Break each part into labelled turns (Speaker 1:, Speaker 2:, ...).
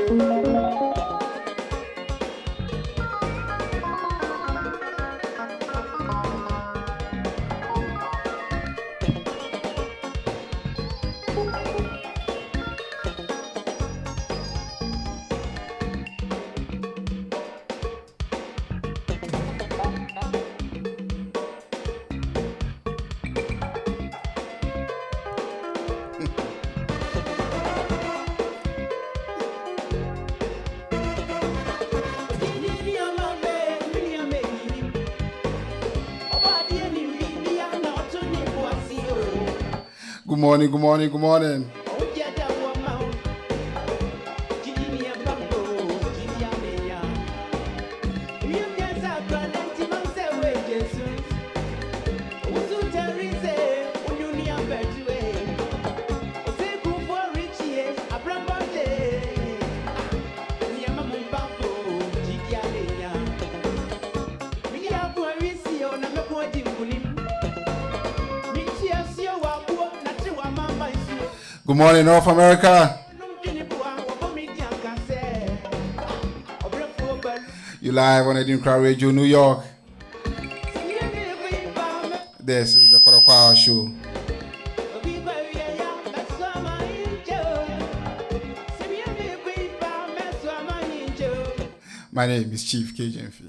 Speaker 1: Good morning, good morning, good morning. Good morning, North America. You live on ADINKRA Radio, New York. This is the Kotoko show. My name is Chief KJMF.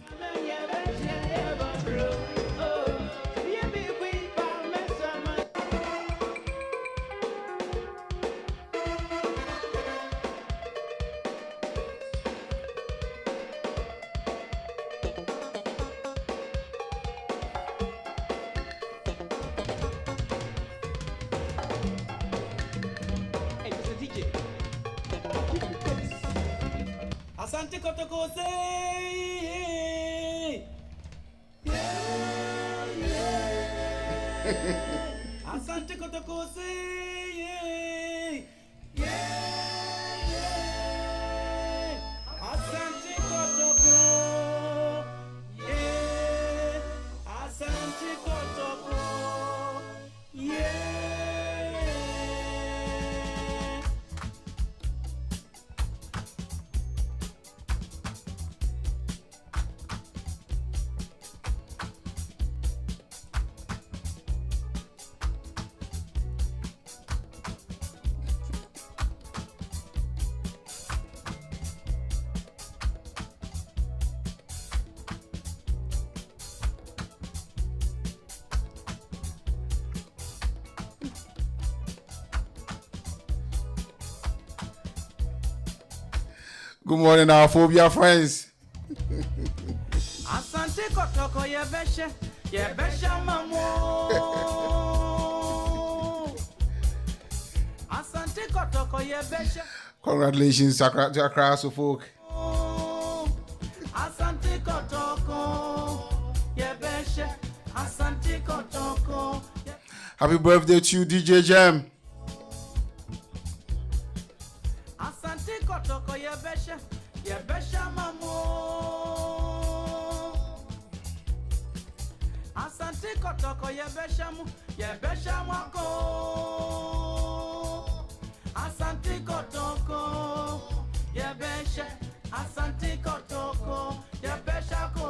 Speaker 2: Asante Kotoko say, yeah. Asante Kotoko say, yeah. Asante Kotoko, yeah. Asante Kotoko, yeah.
Speaker 1: Good morning, our phobia friends.
Speaker 2: Asante Kotoko yebeshe mamo. Asante Kotoko yebeshe.
Speaker 1: Congratulations to Accra folk.
Speaker 2: Asante Kotoko yebeshe. Asante Kotoko.
Speaker 1: Happy birthday to you, DJ Jam.
Speaker 2: Asante Kotoko yebeshe mamo. Asante Kotoko yebeshe mwako. Asante Kotoko yebeshe. Asante Kotoko yebeshe ko.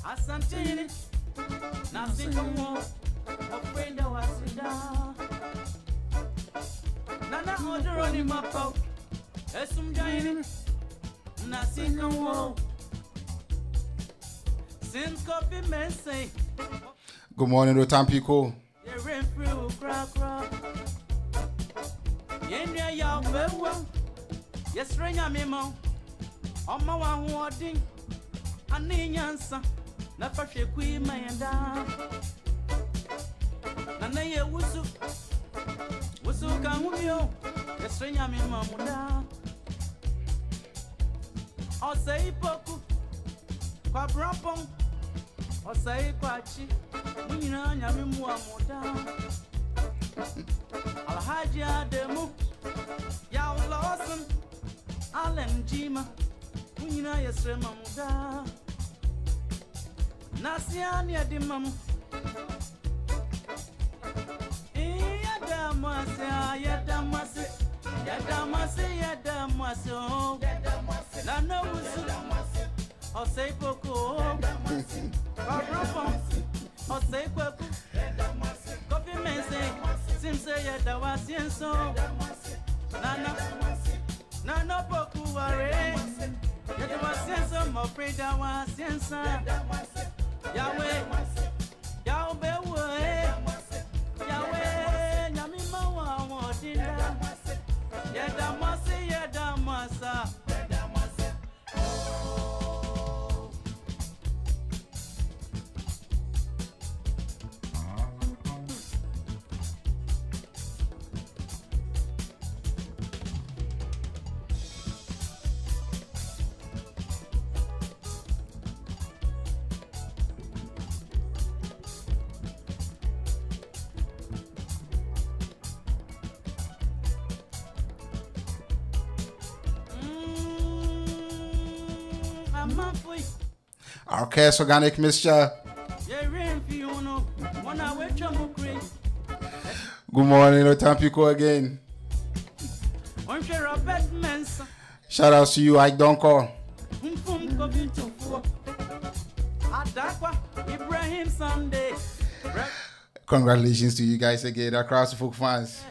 Speaker 2: Asante nasinga mo ofrenda wasida nana odoroni mapo esumjaini nasinga mo since coffee messy.
Speaker 1: Good morning, Rotampico.
Speaker 2: Yenya ya wewe yesrenya memo oma wa huodin aninyansa na fashe kui mayenda na ye wusu ka humio Yesrenya mi mamuda. Osei poku. Kwa brapong. Osei kwachi. Munyina nyami muamuda. Alhaji Ademu. Yaw Lawson. Allen Jima. Munyina yesre mamuda. Nasiani adimamu. Yadamase. Nana wusu. Osei poko. Babrapon. Osei kweku. Kofi mense. Simse yadawasienso. Nana poku ware. Yadawasienso mofreda wasiensa. Yahweh. Yahweh. Yahweh. Nyamima wa wadinda. Yadamasa.
Speaker 1: Our cast organic mixture. Good morning, Tampico again. Shout out to you, ADINKRA. Congratulations to you guys again, across the folk fans.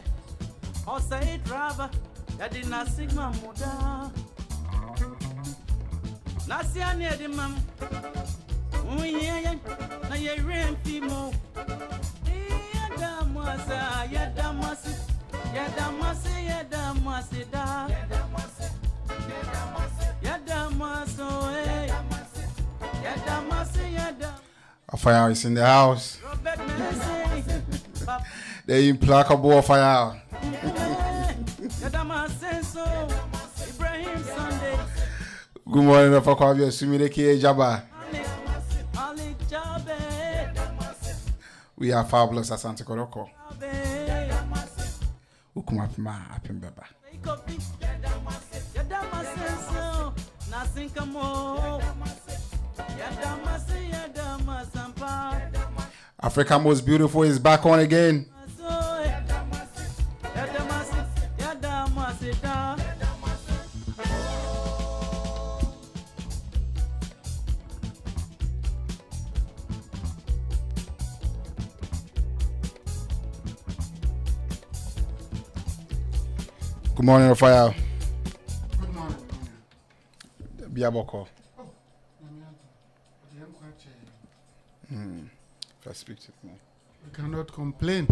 Speaker 2: Nasiani edimam. Uye na ye renfimo. Yadamasi da. Yadamasi.
Speaker 1: Fire is in the house. The implacable fire. Good morning, for Kwabio Sumideke Jaba. We are fabulous at Santa Kotoko. Ukumapima Apimbaba. Africa Most Beautiful is back on again. Good morning, Rafael.
Speaker 3: Good morning.
Speaker 1: Biaboko.
Speaker 3: Oh,
Speaker 1: If I speak to me.
Speaker 3: we cannot complain.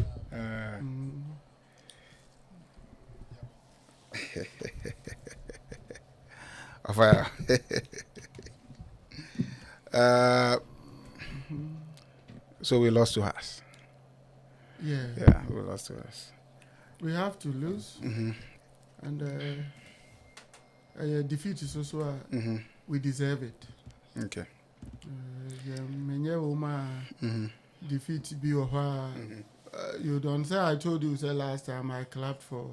Speaker 1: Rafael. So we lost to us.
Speaker 3: Yeah,
Speaker 1: We lost to us.
Speaker 3: we have to lose. And defeat is also, we deserve it.
Speaker 1: Okay.
Speaker 3: Defeat be over. You don't say I told you say last time I clapped for.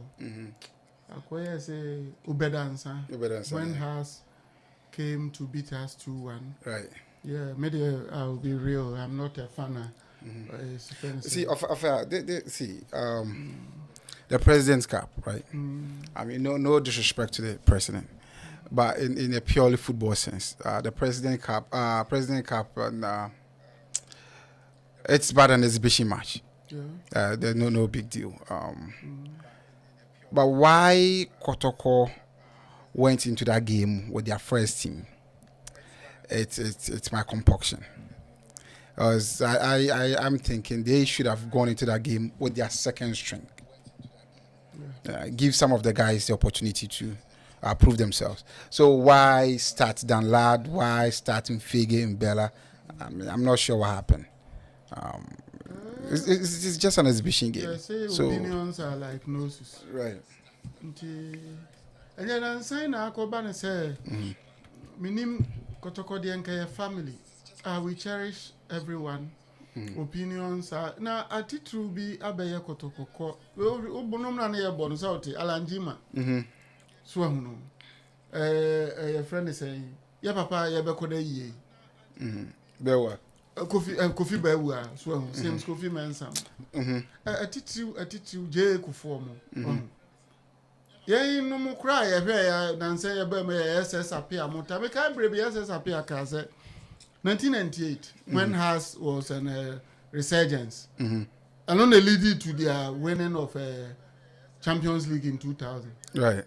Speaker 3: Akoya say Ubedansa. When Haas came to beat us 2-1.
Speaker 1: Right.
Speaker 3: Yeah, maybe I'll be real. I'm not a fan.
Speaker 1: See, the President's Cup, right? I mean, no disrespect to the president, but in a purely football sense, the President Cup, and it's about an exhibition match.
Speaker 3: Yeah.
Speaker 1: There's no big deal. But why Kotoko went into that game with their first team? It's my compunction. Because I'm thinking they should have gone into that game with their second string. Give some of the guys the opportunity to prove themselves. So why start Dan Lad? Why start Fige and Bella? I mean, I'm not sure what happened. It's just an exhibition game.
Speaker 3: Yeah, say
Speaker 1: so
Speaker 3: opinions are like noses.
Speaker 1: right.
Speaker 3: And then I sign a Kobana say, Minim Kotoko ADINKRA family. We cherish everyone. Opinions are now a teacher be Abaya Kotoko. Bonomna near Bonus out, Alanjima. Swamuno. A friend is saying, Ya papa, ya bekode ye.
Speaker 1: Bewa.
Speaker 3: Coffee bewa, swam, same coffee man some. A teacher, J. Kuformo. Ye no more cry a than say a Burma SS appear more time. I can't brave SS appear case 1998 when Haas was an resurgence. And only leading to their winning of a Champions League in 2000.
Speaker 1: Right.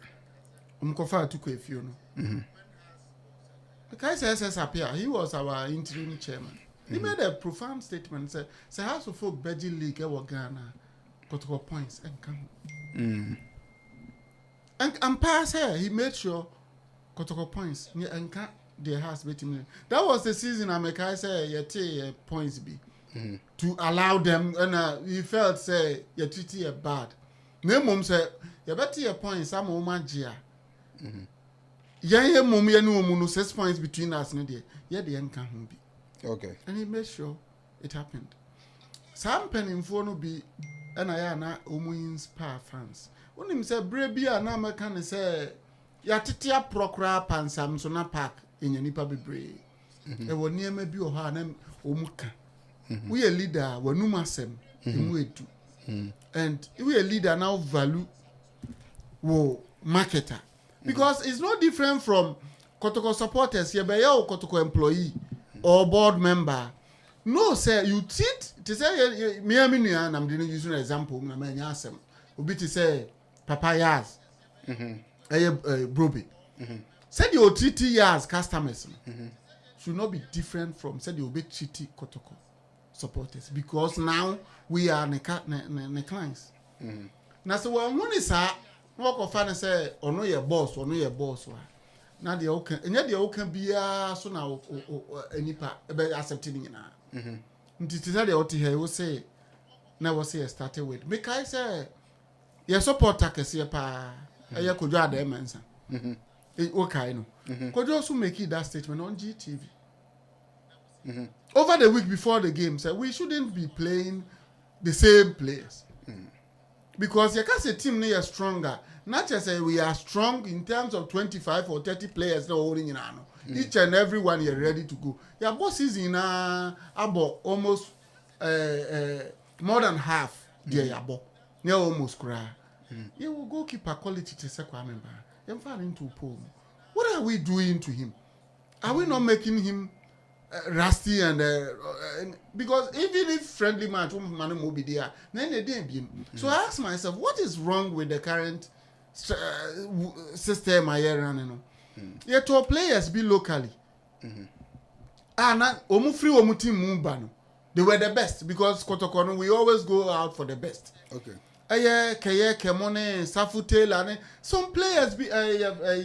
Speaker 3: Umkofa took a few. The guy says SS appear, he was our interim chairman. He made a profound statement, said, "Say House of Folk Belgian League or Ghana, got points and come." And pass her, he made sure Kotoko points and can't their house betting. That was the season I say points be to allow them, and he felt say you treat you bad. Mum said you better your points some woman jia. Yeah, mum no 6 points between us, no dear. Yeah, the end can be.
Speaker 1: Okay.
Speaker 3: And he made sure it happened. Some penny for no be and I am not inspire fans. When him say Brebia na meka say ya titia prokra pansam so na park in nipa bebre. E wo niema bi o ha na omuka. We a leader we no masem emu edu. And we a leader now value wo marketer. Because it's no different from Kotoko supporters, you be your Kotoko employee or board member. No, sir, you treat to say me and I'm using an example, na me nyasem. Obi to say papayas. Broby. Said you treat years customers should not be different from said you be treaty Kotoko supporters because now we are ne clients. Now so when is work of fan say or no your boss wa. Now the okay and yet the okay be so now nipa be accepting na. Ntiti the oti here will say na was say started with make I say your support takesi pa e ya kojo ada emensa. Okay no. Kojo also make that statement on GTV. Over the week before the game said we shouldn't be playing the same players. Because you can say team is stronger. Not just say we are strong in terms of 25 or 30 players that are holding in ano. Each and every one you're ready to go. Your boss is in about almost more than half there yabo. Near almost cry. You will go keep a quality to say Kwame Ba. You fall into pool. What are we doing to him? Are we not making him rusty and because even if friendly match man will be there, then they didn't be. So I ask myself, what is wrong with the current system I hear running? Yet our players be locally. Not omu free omu team mumbano. They were the best because Kotoko we always go out for the best.
Speaker 1: Okay.
Speaker 3: Keye Kemone Safute some players be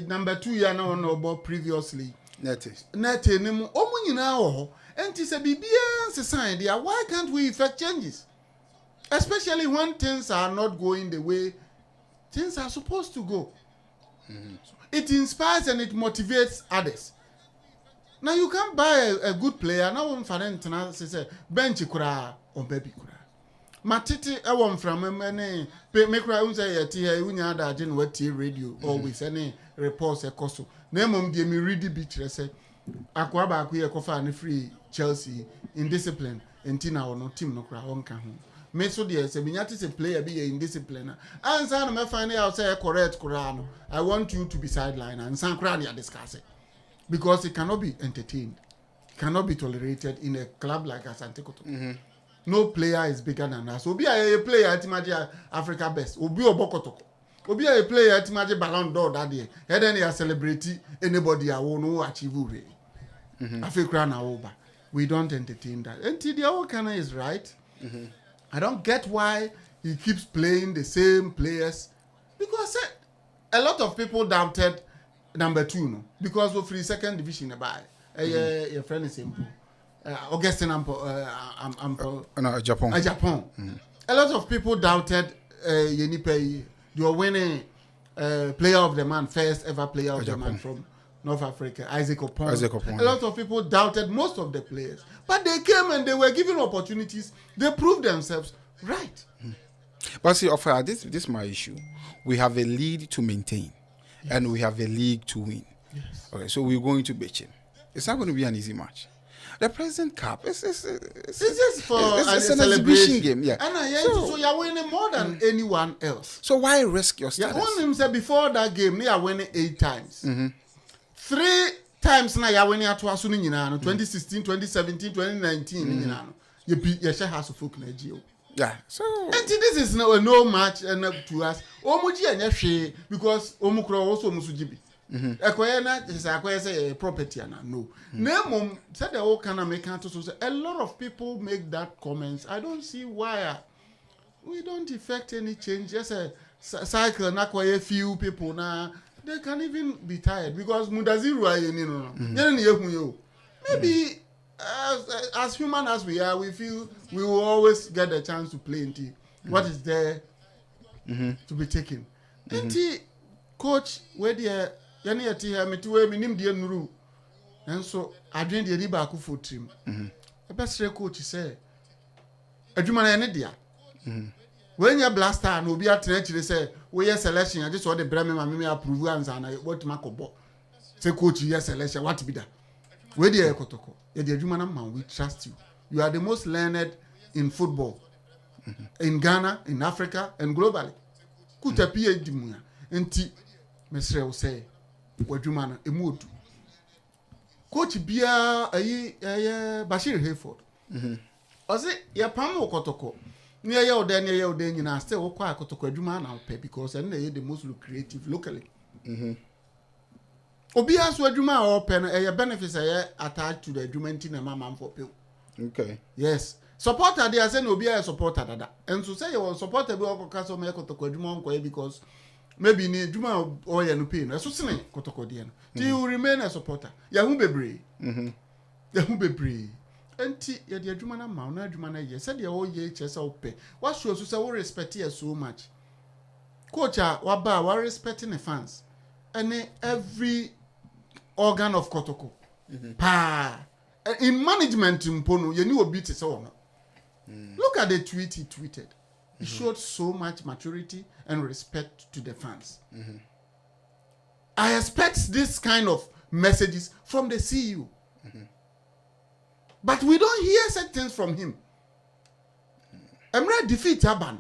Speaker 3: number 2 year now no previously. Nete nemu omu nyina wo enti se bibia se sign there why can't we effect changes especially when things are not going the way things are supposed to go. It inspires and it motivates others. Now you can't buy a good player now one for say bench kura or baby kura matiti e won from many make kura unse yeti he unya da je no wati radio always any reports ekoso na emom de me read bi say akwa ba akwa ekofa ne free Chelsea indiscipline entina ono team no kura won ka ho me so de say binyati say player be indiscipline answer no me find out say correct kura no I want you to be sideline and san kura they discuss it because it cannot be entertained, it cannot be tolerated in a club like Asante Kotoko. No player is bigger than us. Obi a player at Timaji Africa best. Obi Obokotoko. Obi a player at Timaji Ballon d'Or that day. And then they celebrity anybody I won't know achieve. Africa na over. We don't entertain that. And Tidia Okana is right. I don't get why he keeps playing the same players because a lot of people doubted number 2 no because of free second division by your friend is simple. Augustine Japan. A lot of people doubted Yenipe. You're winning player of the month, first ever player of the month from North Africa, Isaac Opon. A lot of people doubted most of the players, but they came and they were given opportunities. They proved themselves right.
Speaker 1: But see, this is my issue. We have a lead to maintain, and we have a league to win.
Speaker 3: Yes.
Speaker 1: Okay, so we're going to beach him. It's not going to be an easy match. The President Cup it's just
Speaker 3: for
Speaker 1: an exhibition game, yeah.
Speaker 3: And so you're winning more than anyone else.
Speaker 1: So why risk your status?
Speaker 3: Yeah, on him said before that game, they are winning 8 times. 3 times now you're winning at 2016, 2017, 2019. You share House of Folk Nigeria.
Speaker 1: Yeah, so
Speaker 3: and this is no match and to us. Omuji and Yashi because Omukro also Musujibi. Akwena is a property and no. Name said the whole kind of make a lot of people make that comments. I don't see why we don't effect any change. Just a cycle, not quite a few people now. They can even be tired because Mudaziru maybe as human as we are, we feel we will always get a chance to play into what is there to be taken. Coach, where the yani ati ha metiwe minim die nuru enso adwen de ni ba ku for team ebesre coach say adwuma na ne dia when you blaster na obi atena chire say we yes selection I just saw the breme ma me approve answer na what makobo say coach yes selection what be that we dey Kotoko e dey adwuma na man we trust you. You are the most learned in football in Ghana, in Africa and globally kuta PhD mu ya enti mesre wo say wadwuma emodu coach bia Bashir Hayford ozi ya pam Kotoko ni ya oden nyina still wo kwa Kotoko adwuma na pe because and na the most creative locally obi aso adwuma o pe no benefits attached to the adwuma nti na mama for pe.
Speaker 1: Okay,
Speaker 3: yes, supporter dey say no obi supporter dada and so say you supporter be okoka so me Kotoko adwuma nko because maybe ni Juma or ya no pay no so sene Kotoko de no you remain a supporter ya hu bebre ya hu bebre enti ya de adwuma na ma na adwuma na ye said ya o ye chese ope what show so say we respect you so much coach wa respecting the fans and every organ of Kotoko pa in management mpono ye ni obi te say wo look at the tweet he tweeted. He showed so much maturity and respect to the fans. I expect this kind of messages from the CEO. But we don't hear such things from him. Emre defeat Aban.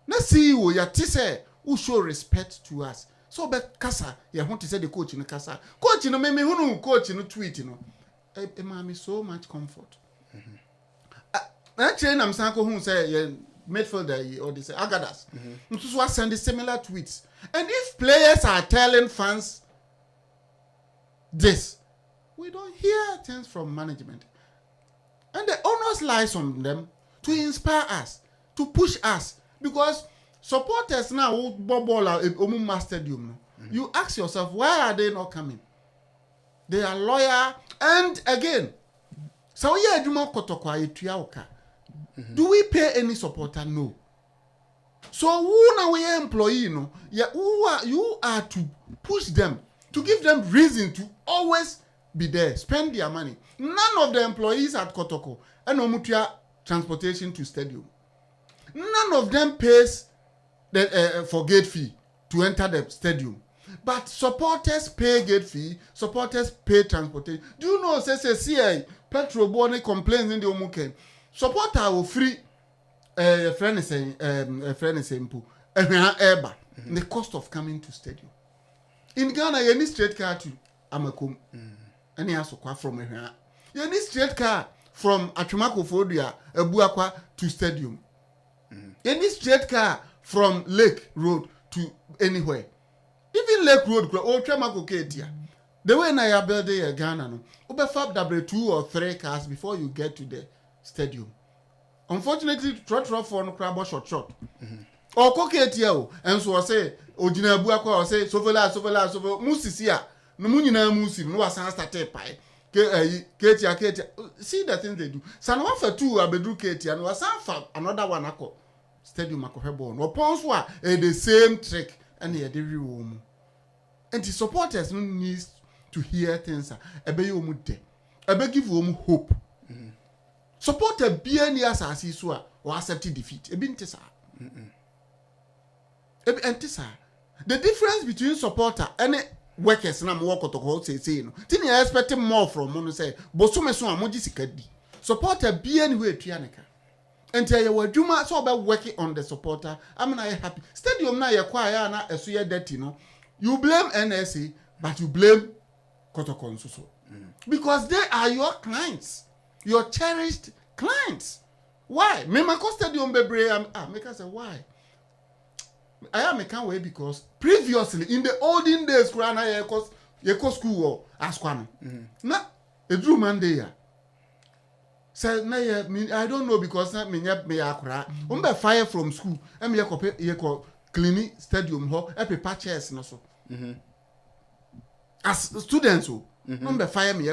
Speaker 3: Na CEO ya tise who show respect to us. So be kasa ya want to say the coach in kasa. Coach no me hunu coach no tweet no. E ma so much comfort. Actually I'm saying who say midfielder or this Agadas. So send similar tweets. And if players are telling fans this, we don't hear things from management. And the onus lies on them to inspire us, to push us. Because supporters now ball at Omuma Stadium. You ask yourself, why are they not coming? They are loyal. And again, so yeah, do we pay any supporter? No. So who now we employee, no? Yeah, you are to push them, to give them reason to always be there, spend their money. None of the employees at Kotoko and Omutia transportation to stadium. None of them pays the for gate fee to enter the stadium. But supporters pay gate fee, supporters pay transportation. Do you know, say, Petro Boni complains in the Omuken. Supporter will free friend is saying the cost of coming to stadium. In Ghana, you need straight car to Amakum. And he has to come from here. You need straight car from Achumako Fodia, Ebuakwa to stadium. You need straight car from Lake Road to anywhere. Even Lake Road, Chamako Ketia. The way I build a Ghana, no, Ubefab 2 or 3 cars before you get to the stadium. Unfortunately, trot for no crab short. Or Coketia, and so I say, Ojina Buakwa, or say, Sovela, Musisia, no Munina Musi, no San State Pie, Ketia. See the thing they do. San for 2, Abedu Ketia, and was for another one. Stadium Macohebon, or Ponswa, the same trick and ye de room. And the supporters no needs to hear things. Ebe you mu de. Ebe give you hope. Supporter be any asasi so or accept defeat. Ebe ntisa. Ebe ntisa. The difference between supporter and workers na mo Kotoko say no. Tini expecting more from mo say bosume so amoji sikadi. Supporter be anywhere tuaneka. Enti ye wadwuma so be working on the supporter. I'm not happy. Stadium na ye kwaya na esu ye dirty no. You blame NSA but you blame Kotoko so. Because they are your clients. Your cherished clients. Why? Me my stadium bebre make us say why? I am a can't wait because previously in the olden days Kurana ye school or askwana. Na a drew Monday ya. Say na I don't know because na me akura. Be fire from school. Me ye clean stadium ho e patches no so. As students who be fire me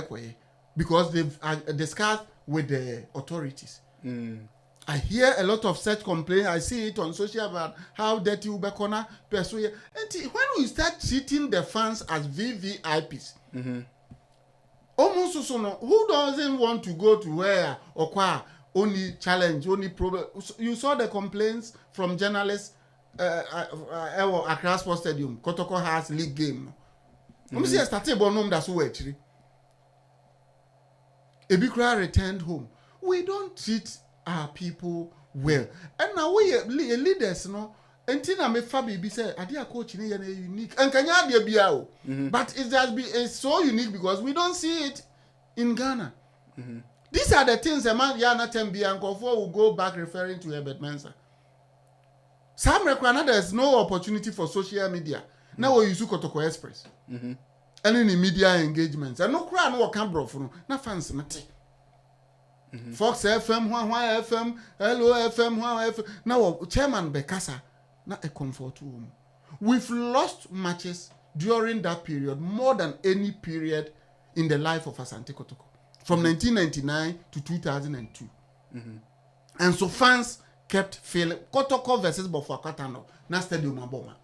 Speaker 3: because they've discussed with the authorities. I hear a lot of such complaints. I see it on social about how dirty Ubekona pursue. And when we start treating the fans as VVIPs, almost so no, who doesn't want to go to where or qua only challenge, only problem? You saw the complaints from journalists Accra Sports Stadium. Kotoko has league game. I'm see a starting bonum that's who actually. Ebikra returned home. We don't treat our people well. And now we leaders, no. And Tina me Fabi be say, "Adia coach ni unique." And Kenya dia biao. But it's so unique because we don't see it in Ghana. These are the things a man Yana Tembi and Kofo will go back referring to Herbert Mensah. Some require there's no opportunity for social media. Now we use Kotoko Express. And any media engagements. And no crowd no can bro for no fancy mate. Fox FM, Hwa FM, Hello FM, Hwa FM. Now chairman Bekasa na a comfort room. We've lost matches during that period more than any period in the life of Asante Kotoko. From 1999 to 2002. And so fans kept feeling Kotoko versus Bofuakatano na stadium aboma.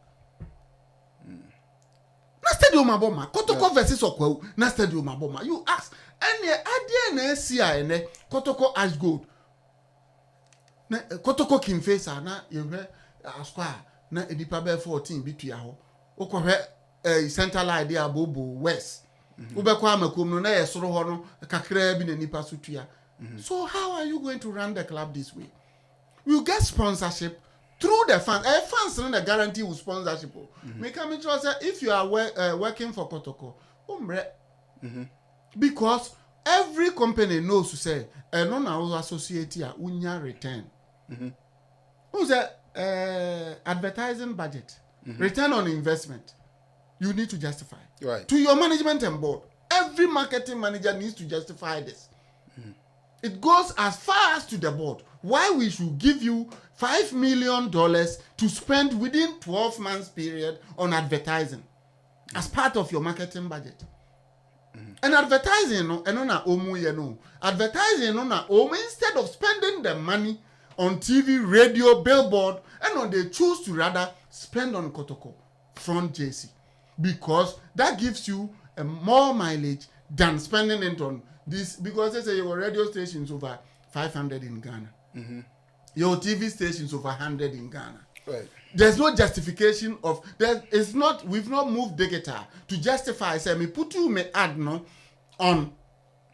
Speaker 3: Na stadium aboma. Kotoko versus Okwewu na stadium aboma. You ask any idea na SCI ne Kotoko Ash Gold. Na Kotoko Kimfesa na yehwe askwa na edipa be 14 bitua ho. Okohwe central idea bobo west. Ubekwa makom no na yesoro ho no kakra bi na nipa sutua. So how are you going to run the club this way? You get sponsorship through the fans. Fans no the guarantee with sponsorship. Me come to say if you are working for Kotoko, because every company knows to say no na associate ya unya return. Who's advertising budget, return on investment. You need to justify to your management and board. Every marketing manager needs to justify this. It goes as far as to the board. Why we should give you $5 million to spend within 12 months period on advertising as part of your marketing budget. And advertising, advertising, instead of spending the money on TV, radio, billboard, and they choose to rather spend on Kotoko front JC because that gives you a more mileage than spending it on this, because they say your radio stations over 500 in Ghana. Your TV stations over 100 in Ghana.
Speaker 1: Right.
Speaker 3: There's no justification of that. It's not. We've not moved digital to justify. Say me put you may add no on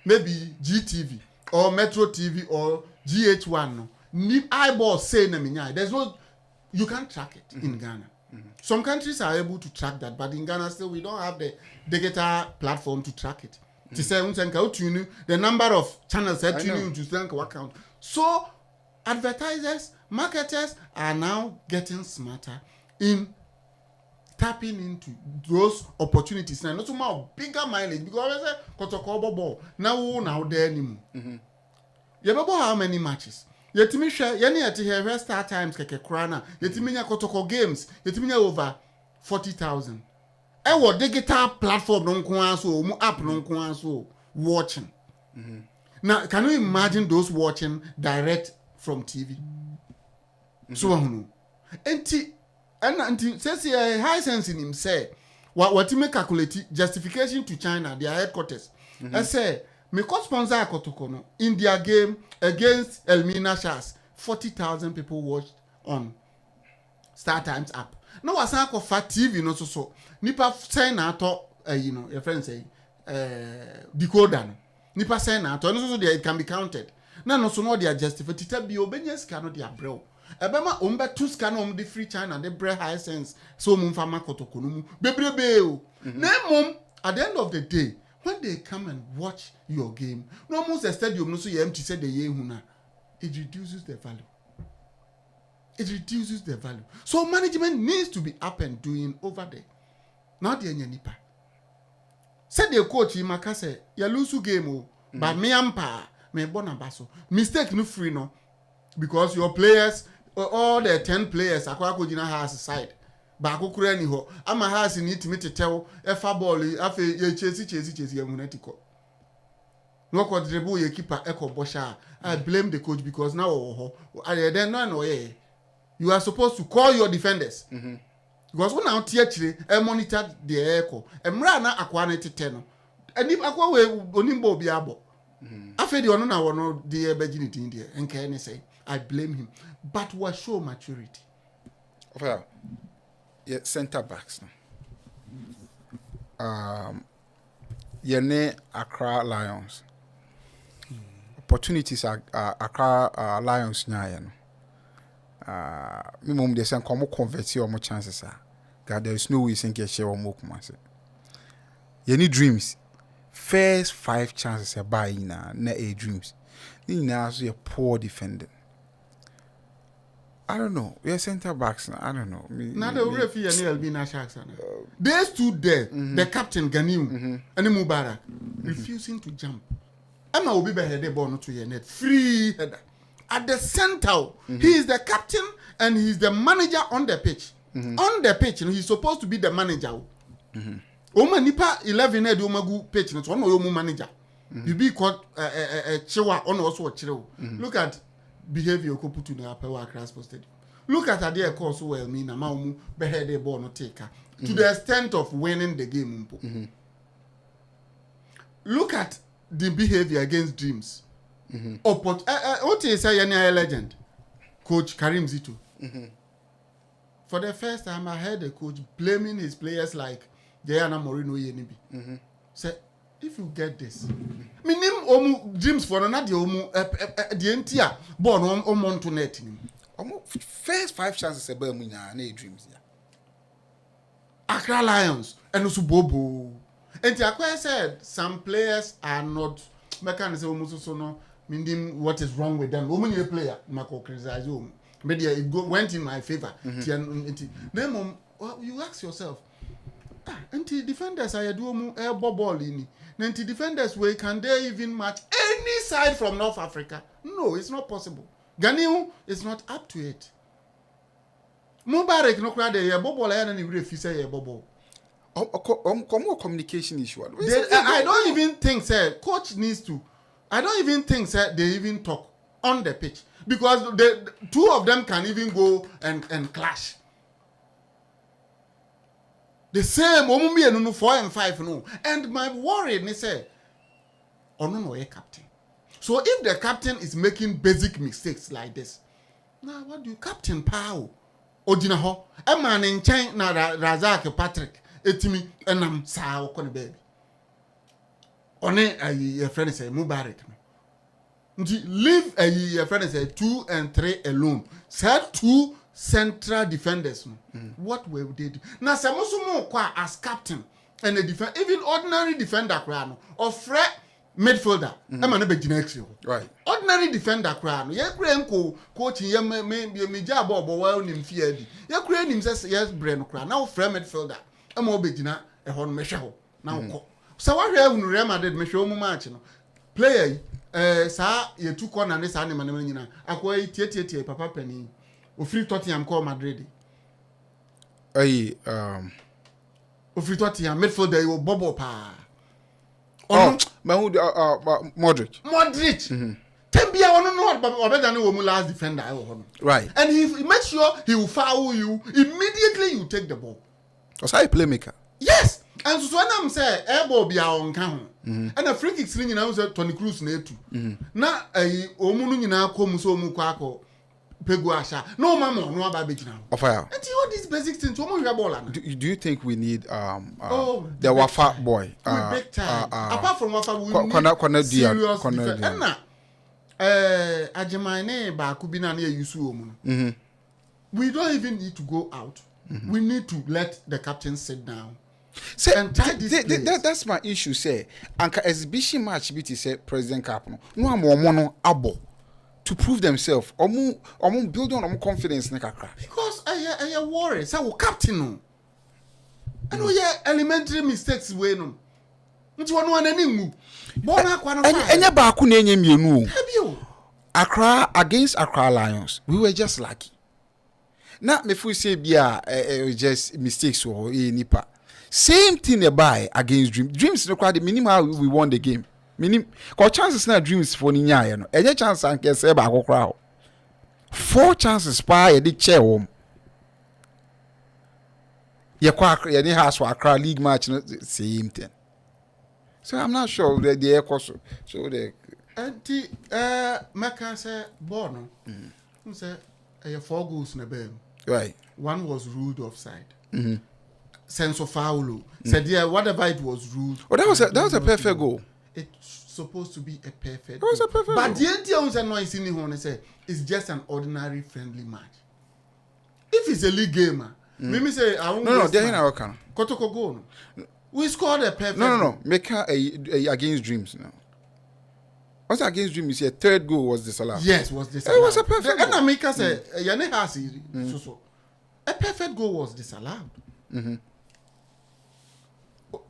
Speaker 3: maybe GTV or Metro TV or GH1 no. Need eyeball say na minya. There's no. You can't track it in Ghana. Some countries are able to track that, but in Ghana still we don't have the digital platform to track it. To say the number of channels that tune to think what count. So advertisers, marketers are now getting smarter in tapping into those opportunities. Now not so more bigger mileage because I say Kotoko ball now there anymore. You remember how many matches? Yetimi share yani ati here start times keke krana. Yetimi nya Kotoko games. Yetimi nya over 40,000. Ewo digital platform no nko aso, mu app no nko aso watching. Now, can you imagine those watching direct from TV? So enti and until says high sense in him say what he make calculate justification to China their headquarters. I say me co-sponsor Kotoko no in their game against Elmina Shas 40,000 people watched on Star Times app. No was a fat TV no so nipa sign out you know your friend say decoder no nipa sign out no so it can be counted. No so no they justify tita bi obenyes ka no dia brew ebema ombe two scan om the free China the bre high sense so mum fama Kotoko no mu bebrebe o na mum at the end of the day when they come and watch your game no almost the stadium no so you empty say the ye huna it reduces the value. It reduces the value. So management needs to be up and doing over there. Not the nipa. Said the coach Imaka say ya lose game o but me ampa me bona baso. Mistake no free no because your players all the 10 players akwa ko gina has side. Ba ko kura ni ho ama has ni timi tetew efa ball afa ye chesi ya munatiko. No ko dribble ye keeper eko bosha. I blame the coach because now then no you are supposed to call your defenders. Because when out here monitor the echo emra na akwa na tete no ani akwa we onimbo biabo afedi ono na wono the virginity in there and can say I blame him but what show maturity
Speaker 1: well yeah center backs no yene Accra Lions opportunities are Accra Lions nyaya no minimum they say come convert your more chances God there is no way you can share or more kuma say you need dreams first 5 chances buy na a dreams you now so a poor defender. I don't know. We are center backs now. I don't know.
Speaker 3: Now the referee and Elbina Sharks. They stood there, the captain Ganiu and Mubarak refusing to jump. Emma will be beheaded ball to your net. Free header. At the center, he is the captain and he is the manager on the pitch. On the pitch, and he's supposed to be the manager. Oma nipa 11 head omagu pitch, no one no manager. You be called chewa on also chiro. Look at behavior ko put na Apewa Accra Sports Stadium. Look at Adia course well mean na ma beheaded ball no taker to the extent of winning the game. Look at the behavior against Dreams. What is a legend? Coach Karim Zito. For the first time, I heard a coach blaming his players like Jayana Morino Yenibi. Say, if you get this, me name omu Dreams for another omu the entire born on to net.
Speaker 1: First 5 chances a Bermuda and Dreams.
Speaker 3: Accra Lions and also Bobo. And Tiakwe said some players are not mechanism so no. Meaning what is wrong with them? Woman, a player, Marco criticize you. Maybe it went in my favor. Then you ask yourself, anti defenders are do air ball in. Anti defenders way can they even match any side from North Africa? No, it's not possible. Ganiu is not up to it. Mubarak no crowd a bubble and he refuse a bubble.
Speaker 1: Communication issue.
Speaker 3: I don't even think say coach needs to. I don't even think that they even talk on the pitch because the 2 of them can even go and clash. The same, 4 and 5 no. And my worry is say, no captain. So if the captain is making basic mistakes like this, now what do you captain Pau? Ojina ho, a man in China na Razak Patrick, etimi and I'm sao kon baby. One a friend say Mubarak. Leave a friend say 2 and 3 alone. Said 2 central defenders. What will they do? Now Samusumo as captain and a defender, even ordinary defender crown or threat midfielder.
Speaker 1: Right.
Speaker 3: Ordinary defender crown. Yeah, Grenko coaching me job or well in fear. Yeah, Gren himself yes, brain crown. Now threat midfielder. I'm more begina a horn meshaho. Now so what have you remaded me show match player sa ye 2 corner ne sa ne manam nyina akwa tie papa pani o free Tottenham call Madrid o free Tottenham midfielder you bubble pa
Speaker 1: Modric
Speaker 3: Tembia no better than the last defender.
Speaker 1: Right.
Speaker 3: And he makes sure he will foul you immediately. You take the ball.
Speaker 1: Because I playmaker.
Speaker 3: Yes. And so when I'm saying airball be our own count, and a free kick swing now say Tony Cruz near two. Now a omunu na come so mukwako peguasha. No mama no about now.
Speaker 1: Of fire.
Speaker 3: And all these basic things.
Speaker 1: Do you think we need the Wafa boy?
Speaker 3: Big time. Apart from Wafa, we need serious defense. And now, Ajimane ba kubina near Yusu. We don't even need to go out. We need to let the captain sit down.
Speaker 1: Say, that's my issue. Say, Anka exhibition match BT say President Cup no am abo to prove themselves. Omu build on confidence in Kakra.
Speaker 3: Because I worry. Say we captain no. I know elementary mistakes we no. Nti wonu anani mu. Bona kwa na fa.
Speaker 1: Enya ba ku na enye mienu. Accra against Accra Lions. We were just lucky. Na me fu say bia just mistakes or nipa. Same thing by against Dreams no quite minimum how we won the game. Minim cause chances na Dreams for ni nya no. Enye chance anke say ba akokra. 4 chances pa ye di chair home. Ye kwa ye ni has for Accra league match no same thing. So I'm not sure the course so the
Speaker 3: anti Maka say born no. Say 4 goals na bem.
Speaker 1: Right.
Speaker 3: 1 was ruled offside. Sense of foul. Said whatever it was ruled.
Speaker 1: Oh, that was a perfect goal.
Speaker 3: It's supposed to be a perfect.
Speaker 1: It was a perfect goal.
Speaker 3: But the NTO noise in the say it's just an ordinary friendly match. If it's a league game, maybe say I won't.
Speaker 1: No, they're in our can.
Speaker 3: Kotoko goal. We scored a perfect.
Speaker 1: No. Make her against Dreams now. What's against Dreams? Your 3rd goal was disallowed.
Speaker 3: Yes, was disallowed.
Speaker 1: It was a perfect goal.
Speaker 3: And America said, "Yane has so. A perfect goal was disallowed."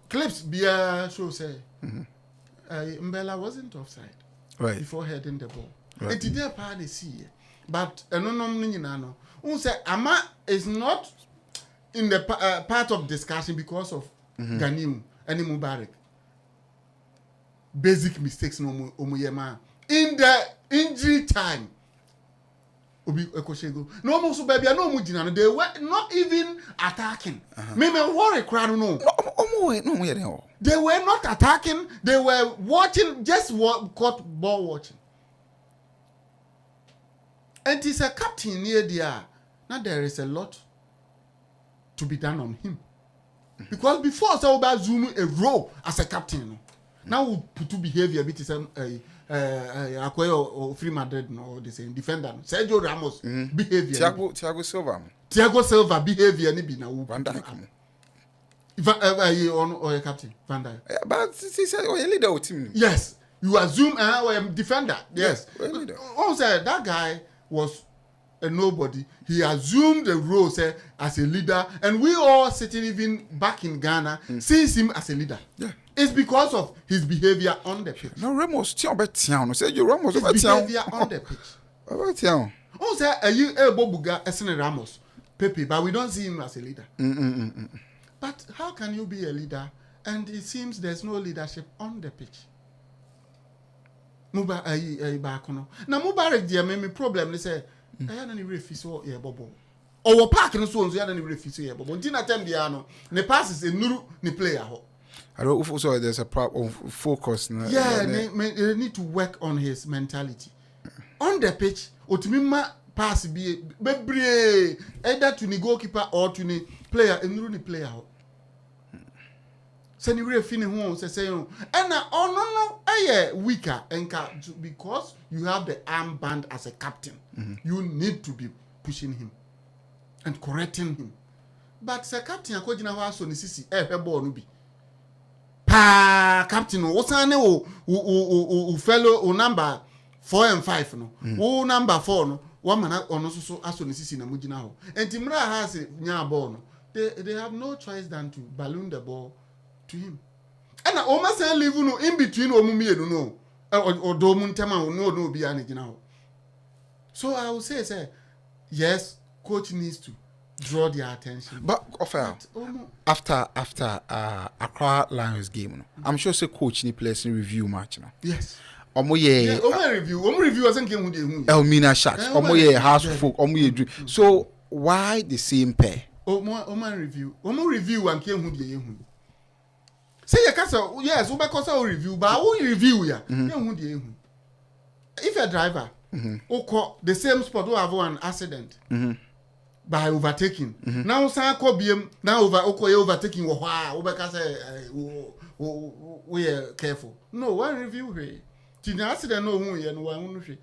Speaker 3: Clips Bia show say Mbella wasn't offside before heading the ball. It did a part they see, but no. Say Ama is not in the part of discussion because of Ganim and Mubarak. Basic mistakes no Omuyema in the injury time. Obi Ekoshego. No more so baby, no mujina. They were not even attacking. Me worry crowd no. They were not attacking. They were watching, just caught ball watching. And he's a captain near there. Now there is a lot to be done on him. Because before so about zoom a role as a captain. Now we put to behavior a bit Acquire or Free Madrid no the same defender. Sergio Ramos behavior. Thiago Silva behavior ni be na
Speaker 1: Van Dijk.
Speaker 3: Or a captain Van Dijk.
Speaker 1: But he said oh leader of team.
Speaker 3: Yes, you assume or a defender. Yes. Also that guy was a nobody. He assumed the role as a leader, and we all sitting even back in Ghana sees him as a leader.
Speaker 1: Yeah.
Speaker 3: It's because of his behavior on the pitch.
Speaker 1: No, Ramos, say you Ramos
Speaker 3: his behavior on the pitch. Also, you Bobuga Esene Ramos, Pepe, but we don't see him as a leader. But how can you be a leader and it seems there's no leadership on the pitch? Mubarak, now Mubarak, dear, me problem. They say, I had any refuse or bobo. Or park and so on, so you had any refuse here, but Tina Tembiano, ne passes a new player.
Speaker 1: I don't also there's a problem of focus.
Speaker 3: They need to work on his mentality. On the pitch, Otimima pass be either to the goalkeeper or to the player and the player. Send you feeling home say and no weaker and because you have the armband as a captain, you need to be pushing him and correcting him. But the captain akojina wa so ni sisi ball no bi. Captain, what's o fellow number 4 and 5 no. O number 4 no. One man on so aso ni sisi na mujina ho. And Timra has nya ball no. They have no choice than to balloon the ball to him. And I almost say leave no in between omumi no. Or do muntema no be anigina ho. So I will say yes, coach needs to draw their attention.
Speaker 1: But after Accra Lions game, I'm sure say coach ni players in review match now.
Speaker 3: Yes.
Speaker 1: omo ye
Speaker 3: omo review wasn't game who
Speaker 1: Elmina Sharks omo ye house folk omo ye dream. So why the same pair?
Speaker 3: Omo review and came who ye hu. Say your castle, yes, we because our review, but who review ya? Who ye hu. If a driver oko the same spot who have an accident by overtaking. Now san ko biem now overtaking wo hwa wo be ka say we are careful. No, one review here. The accident no hu ye no one hwe.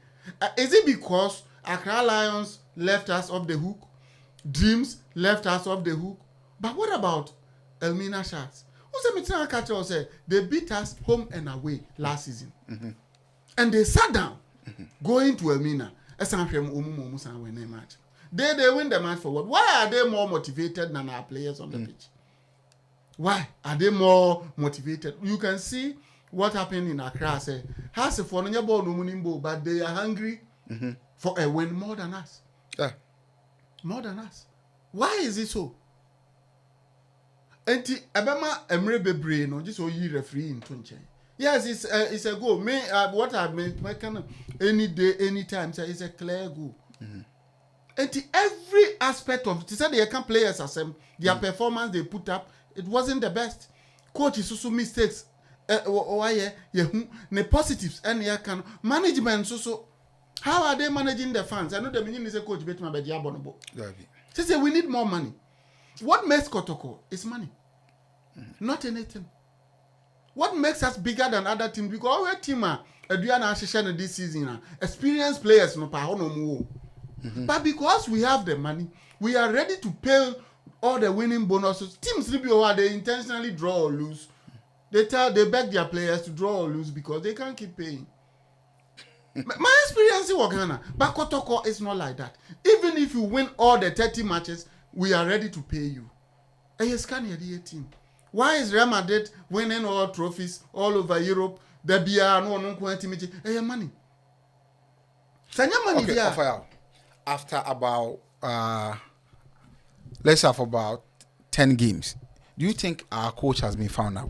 Speaker 3: Is it because Accra Lions left us off the hook? Dreams left us off the hook? But what about Elmina Sharks? Who say me tell catch us say they beat us home and away last season. And they sat down going to Elmina. They win the match for what? Why are they more motivated than our players on the pitch? Why are they more motivated? You can see what happened in Accra. Say, has a for no ball no munimbo, but they are hungry for a win more than us.
Speaker 1: Yeah.
Speaker 3: More than us. Why is it so? Enti abema emre bebre no just so you referee in Tunche. Yes, it's a goal. Me what I make any day, anytime, so it's a clear goal. Enti every aspect of it, said they can players as their performance they put up, it wasn't the best. Coach is also mistakes. The positives and they can management so. How are they managing the fans? I know the meaning is a coach bet my bed yabonobo. They say we need more money. What makes Kotoko is money. Not anything. What makes us bigger than other teams? Because our team are this season, experienced players no pa no more. But because we have the money, we are ready to pay all the winning bonuses. Teams they intentionally draw or lose. They beg their players to draw or lose because they can't keep paying. My experience in Ghana, but Kotoko is not like that. Even if you win all the 30 matches, we are ready to pay you. Team. Why is Real Madrid winning all trophies all over Europe? The BR no quantity. Money. Money
Speaker 1: okay, after about let's have about 10 games. Do you think our coach has been found out?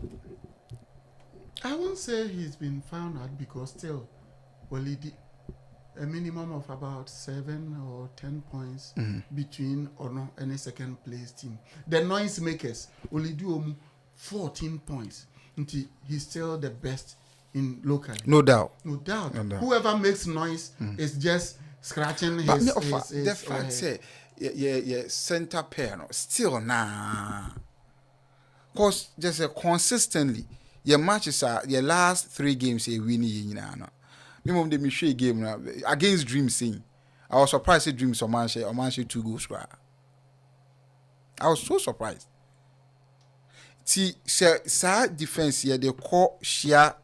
Speaker 3: I won't say he's been found out because still he did a minimum of about 7 or 10 points between or no any second place team. The noise makers only do 14 points until he's still the best in locally.
Speaker 1: No doubt.
Speaker 3: Whoever makes noise is just scratching his
Speaker 1: the fact say yeah center pair no still nah. Cause just consistently your matches are your last 3 games you win no. Minimum the Michelle game now against Dream Sing. I was surprised at Dreams or Manchester 2 goals. I was so surprised. See, sir defense here they call share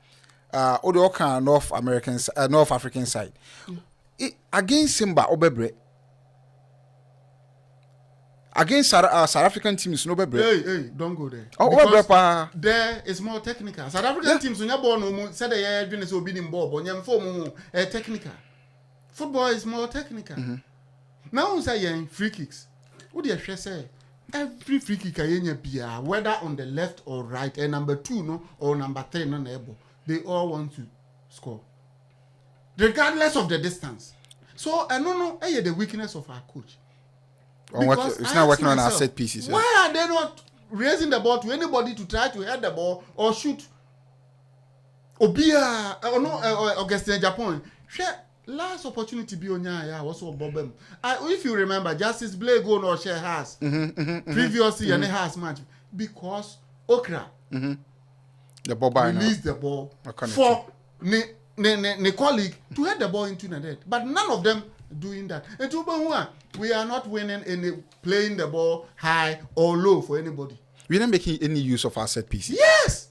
Speaker 1: all North African side. Against Simba Obebre. Against South African teams, no bebre.
Speaker 3: Hey, don't go there.
Speaker 1: Oh,
Speaker 3: there is more technical. South African teams, when you're born, said they are doing so beating ball, but you're form technical. Football is more technical. Now, we say free kicks. What do you say? Every free kick whether on the left or right, and number 2 no or number 3 no able, they all want to score, regardless of the distance. So I don't know the weakness of our coach.
Speaker 1: It's not working on our set pieces.
Speaker 3: Yeah. Why are they not raising the ball to anybody to try to head the ball or shoot? Obia or no Augustine Japan. Last opportunity be on also Bobem. If you remember, Justice Blake go no share has previously and has match because Okra
Speaker 1: the ball
Speaker 3: released the ball for the colleague to head the ball into the net, but none of them doing that. And we are not winning any playing the ball high or low for anybody.
Speaker 1: We're not making any use of our set pieces.
Speaker 3: Yes.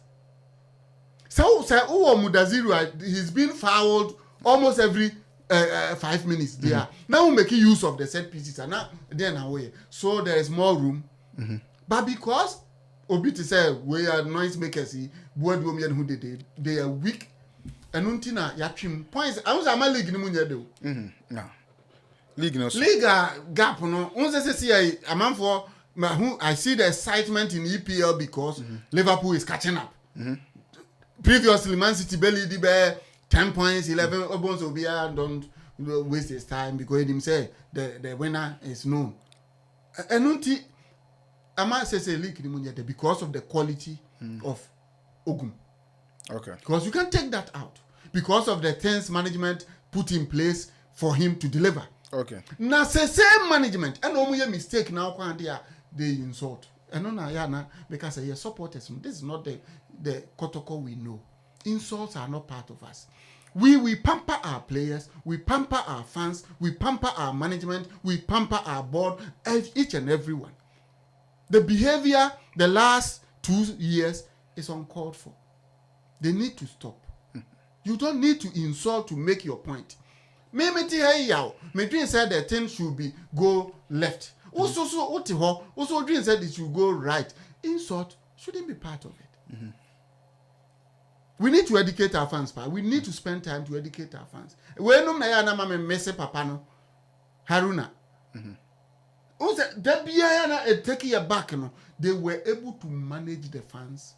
Speaker 3: So Mudaziru, he's been fouled almost every 5 minutes. They are now making use of the set pieces and now they're away. So there is more room. But because Obiti said we are noise makers, who they are weak. And untina yachim points. I was a league in the
Speaker 1: no. League
Speaker 3: gap no. Once see a man for who I see the excitement in EPL because Liverpool is catching up. Previously, Man City barely did 10 points, 11 Obons will be don't waste his time because him say the winner is known. And I might say leak because of the quality of Ogum.
Speaker 1: Okay.
Speaker 3: Because you can take that out. Because of the things management put in place for him to deliver.
Speaker 1: Okay.
Speaker 3: Now say same management and no mistake now they insult. And no because they supporters. This is not the Kotoko we know. Insults are not part of us. We pamper our players, we pamper our fans, we pamper our management, we pamper our board, each and every one. The behavior the last 2 years is uncalled for. They need to stop. You don't need to insult to make your point. Maybe dream said the thing should be go left. Also dream said it should go right. Insult shouldn't be part of it. We need to educate our fans, pa. We need to spend time to educate our fans. When no na ya na mama messe papa no Haruna. Take your back, no. They were able to manage the fans,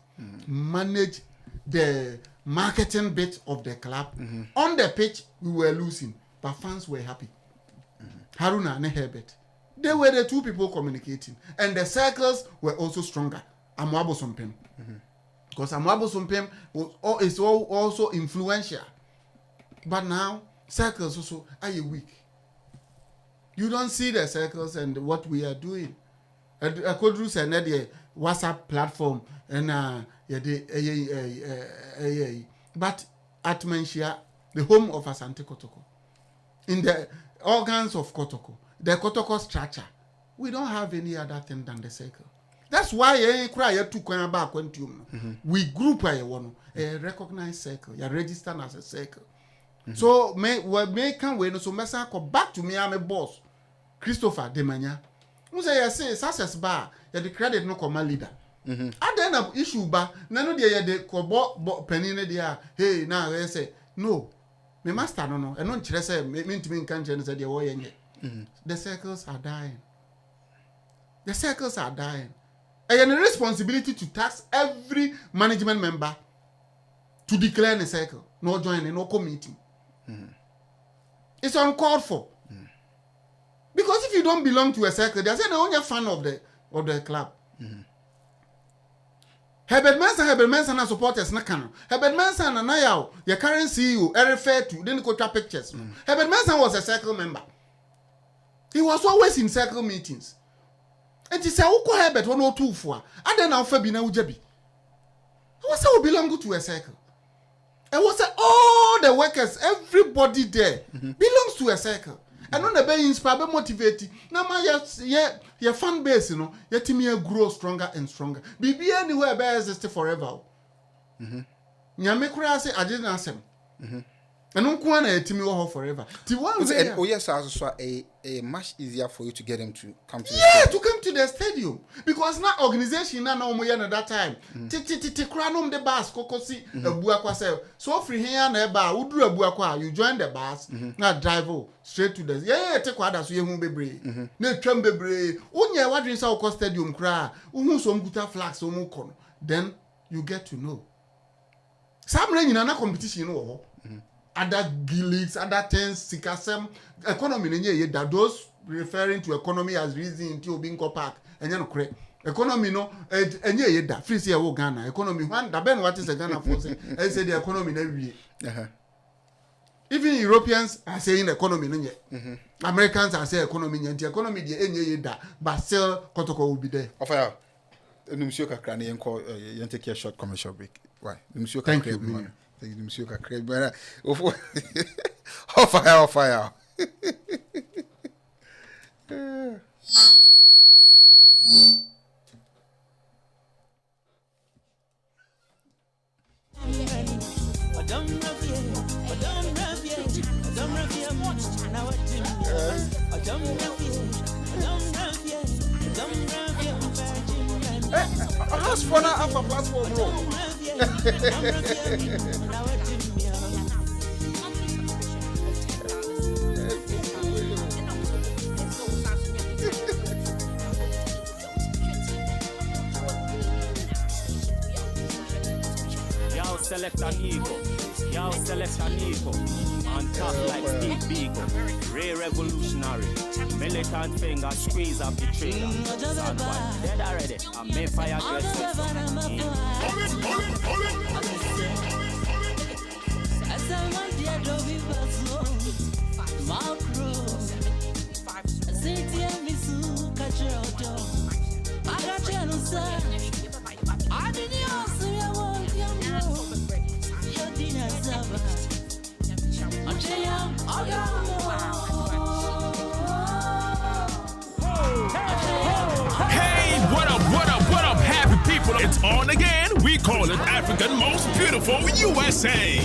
Speaker 3: manage the marketing bit of the club. On the pitch, we were losing, but fans were happy. Haruna and Herbert. They were the two people communicating. And the circles were also stronger. Amwabo Sompem. Because Amwabo Sompem is also influential. But now, circles also are weak. You don't see the circles and what we are doing. I could use another WhatsApp platform and but at Menchia, the home of Asante Kotoko, in the organs of Kotoko, the Kotoko structure, we don't have any other thing than the circle. That's why we group a recognized circle, you registered as a circle. So so back to me, I'm a boss. Christopher Demanya. Who say success bar, you the credit no come leader. At the end of issue bar, none of the kobo penny there. Hey, now I say no. Me master no, and non say mean to me can't say the way. The circles are dying. The circles are dying. And a responsibility to tax every management member to declare in a circle, no joining, no committee. It's uncalled for. Because if you don't belong to a circle, they're saying they're only a fan of the club. Herbert Mensah and supporters nakano. Herbert Mensah and now your current CEO refer to didn't go to pictures. Herbert Mensah was a circle member. He was always in circle meetings. And he said, "Uko Herbert 102 and then now Fabi na ujabi." I was say belong to a circle. And was say all the workers, everybody there belongs to a circle. And on the be inspire, be motivate. Now my your fan base, you know, your team grow stronger and stronger. Be anywhere be exist forever. Nyame kura say I didn't ask him. And no one a team will forever.
Speaker 1: Oh yes, also a much easier for you to get them to come to the
Speaker 3: stadium. To come to the stadium. Because now organization na no mo at that time. Kranum the bus kokosi ebuakwa say. So free here na eba udru ebuakwa you join the bus na drive straight to the take kwada so yehu bebre. Na twam bebre. Unya wadrin say ko stadium kra. Uhu so mguta flags so mu kono. Then you get to know. Some rain na competition no. Other leagues, other things, sikasem, economy that those referring to economy as reason into Bingo Park, and you know, correct. Economy no, and yeah, that free see a Ghana economy. One, the Ben, what is a Ghana for? I say the economy every year. Even Europeans are saying economy, Americans are saying economy, and the economy the but still Kotoko will be there.
Speaker 1: Offer Monsieur Kakrani and call you take a short commercial break. Why? Monsieur
Speaker 3: Thank you.
Speaker 1: Monsieur Kakre, but off fire. Ask for now, have a platform, bro.
Speaker 4: Select an ego. Yo, Celeste Nico, on top like Steve Biko, Ray Revolutionary, militant finger squeeze up the trigger. Soundboy dead already, I may fire get set.
Speaker 5: Hey, what up, happy people? It's on again. We call it African Most Beautiful USA.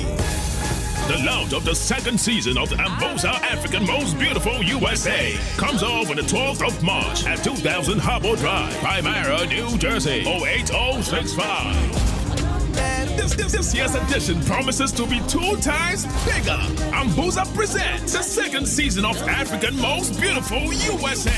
Speaker 5: The launch of the second season of the Ambosa African Most Beautiful USA comes off on the 12th of March at 2000 Harbor Drive, Primera, New Jersey, 08065. And this year's edition promises to be 2 times bigger. Ambosa presents the second season of African Most Beautiful USA.